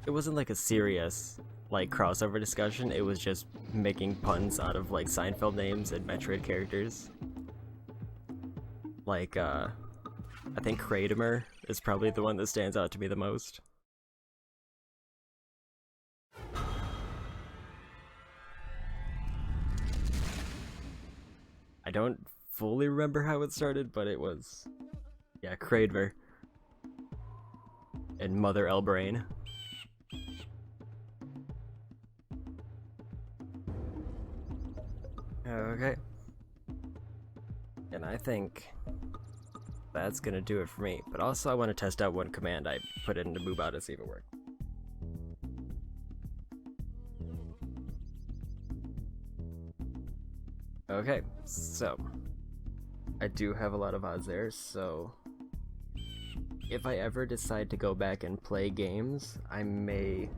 Speaker 1: It wasn't like a serious like crossover discussion, it was just making puns out of like Seinfeld names and Metroid characters. Like, I think Kratom is probably the one that stands out to me the most. I don't fully remember how it started, but it was, yeah, Kratom and Mother Elbrain. Okay. And I think that's gonna do it for me. But also I want to test out one command I put into Moobot to see if it worked. Okay, so I do have a lot of odds there, so if I ever decide to go back and play games, I may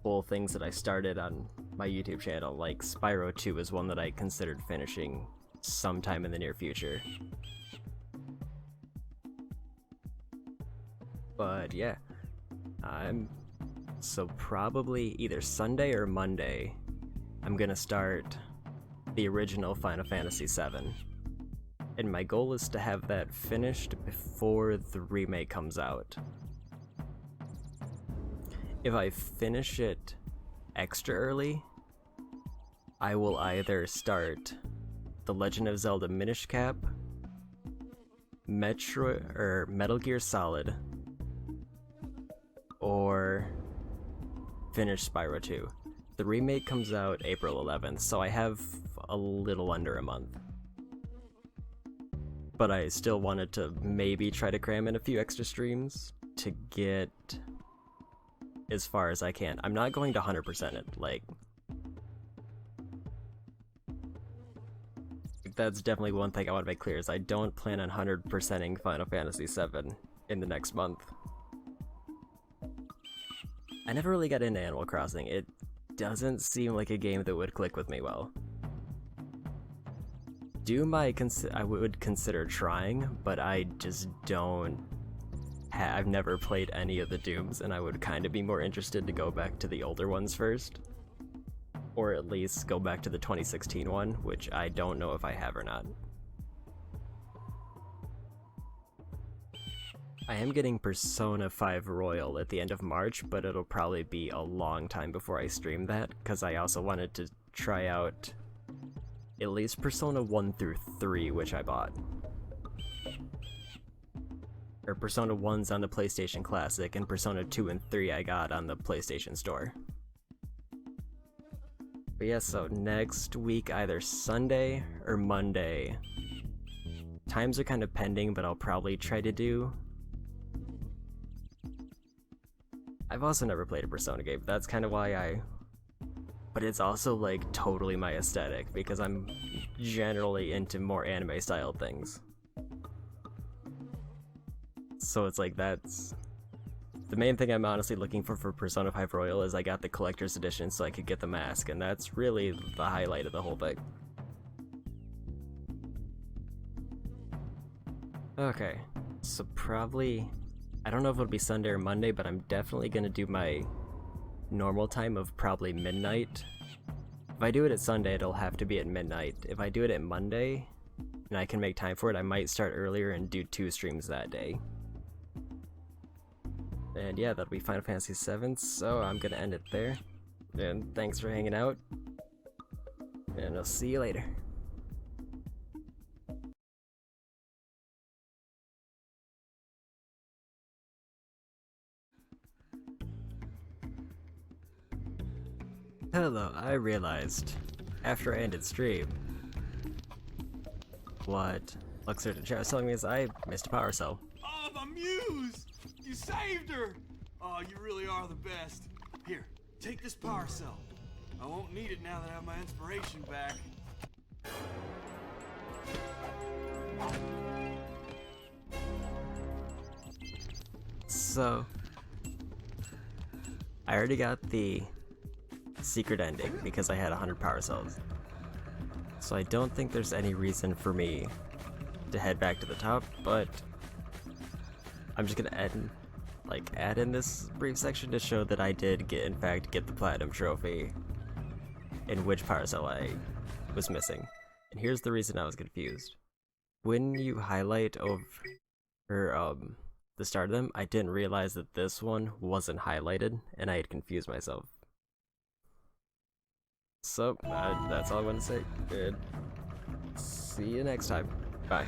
Speaker 1: pull things that I started on my YouTube channel, like Spyro 2 is one that I considered finishing sometime in the near future. But yeah, so probably either Sunday or Monday, I'm gonna start the original Final Fantasy VII. And my goal is to have that finished before the remake comes out. If I finish it extra early, I will either start The Legend of Zelda Minish Cap, Metal Gear Solid, or finish Spyro 2. The remake comes out April 11th, so I have a little under a month. But I still wanted to maybe try to cram in a few extra streams to get as far as I can. I'm not going to 100% it, like, that's definitely one thing I want to make clear, is I don't plan on 100%ing Final Fantasy VII in the next month. I never really got into Animal Crossing. It doesn't seem like a game that would click with me well. I would consider trying, but I just don't I've never played any of the Dooms, and I would kind of be more interested to go back to the older ones first. Or at least go back to the 2016 one, which I don't know if I have or not. I am getting Persona 5 Royal at the end of March, but it'll probably be a long time before I stream that, because I also wanted to try out at least Persona 1 through 3, which I bought. Or Persona 1's on the PlayStation Classic, and Persona 2 and 3 I got on the PlayStation Store. But yeah, so next week, either Sunday or Monday. Times are kind of pending, but I'll probably try to do. I've also never played a Persona game, that's kind of why but it's also like totally my aesthetic, because I'm generally into more anime style things. So it's like, that's the main thing I'm honestly looking for Persona 5 Royal, is I got the collector's edition so I could get the mask, and that's really the highlight of the whole thing. Okay, so probably, I don't know if it'll be Sunday or Monday, but I'm definitely gonna do my normal time of probably midnight. If I do it at Sunday, it'll have to be at midnight. If I do it at Monday, and I can make time for it, I might start earlier and do 2 streams that day. And yeah, that'll be Final Fantasy VII, so I'm gonna end it there. And thanks for hanging out, and I'll see you later. Hello, I realized, after I ended stream, what Luxor to chat was telling me is I missed a power cell.
Speaker 9: Oh, the muse! You saved her! Oh, you really are the best. Here, take this power cell. I won't need it now that I have my inspiration back.
Speaker 1: So, I already got the secret ending because I had 100 power cells. So I don't think there's any reason for me to head back to the top, but I'm just gonna add in this brief section to show that I did in fact get the platinum trophy in which power cell I was missing. And here's the reason I was confused. when you highlight over the start of them, I didn't realize that this one wasn't highlighted, and I had confused myself. So, that's all I want to say. Good. See you next time. Bye.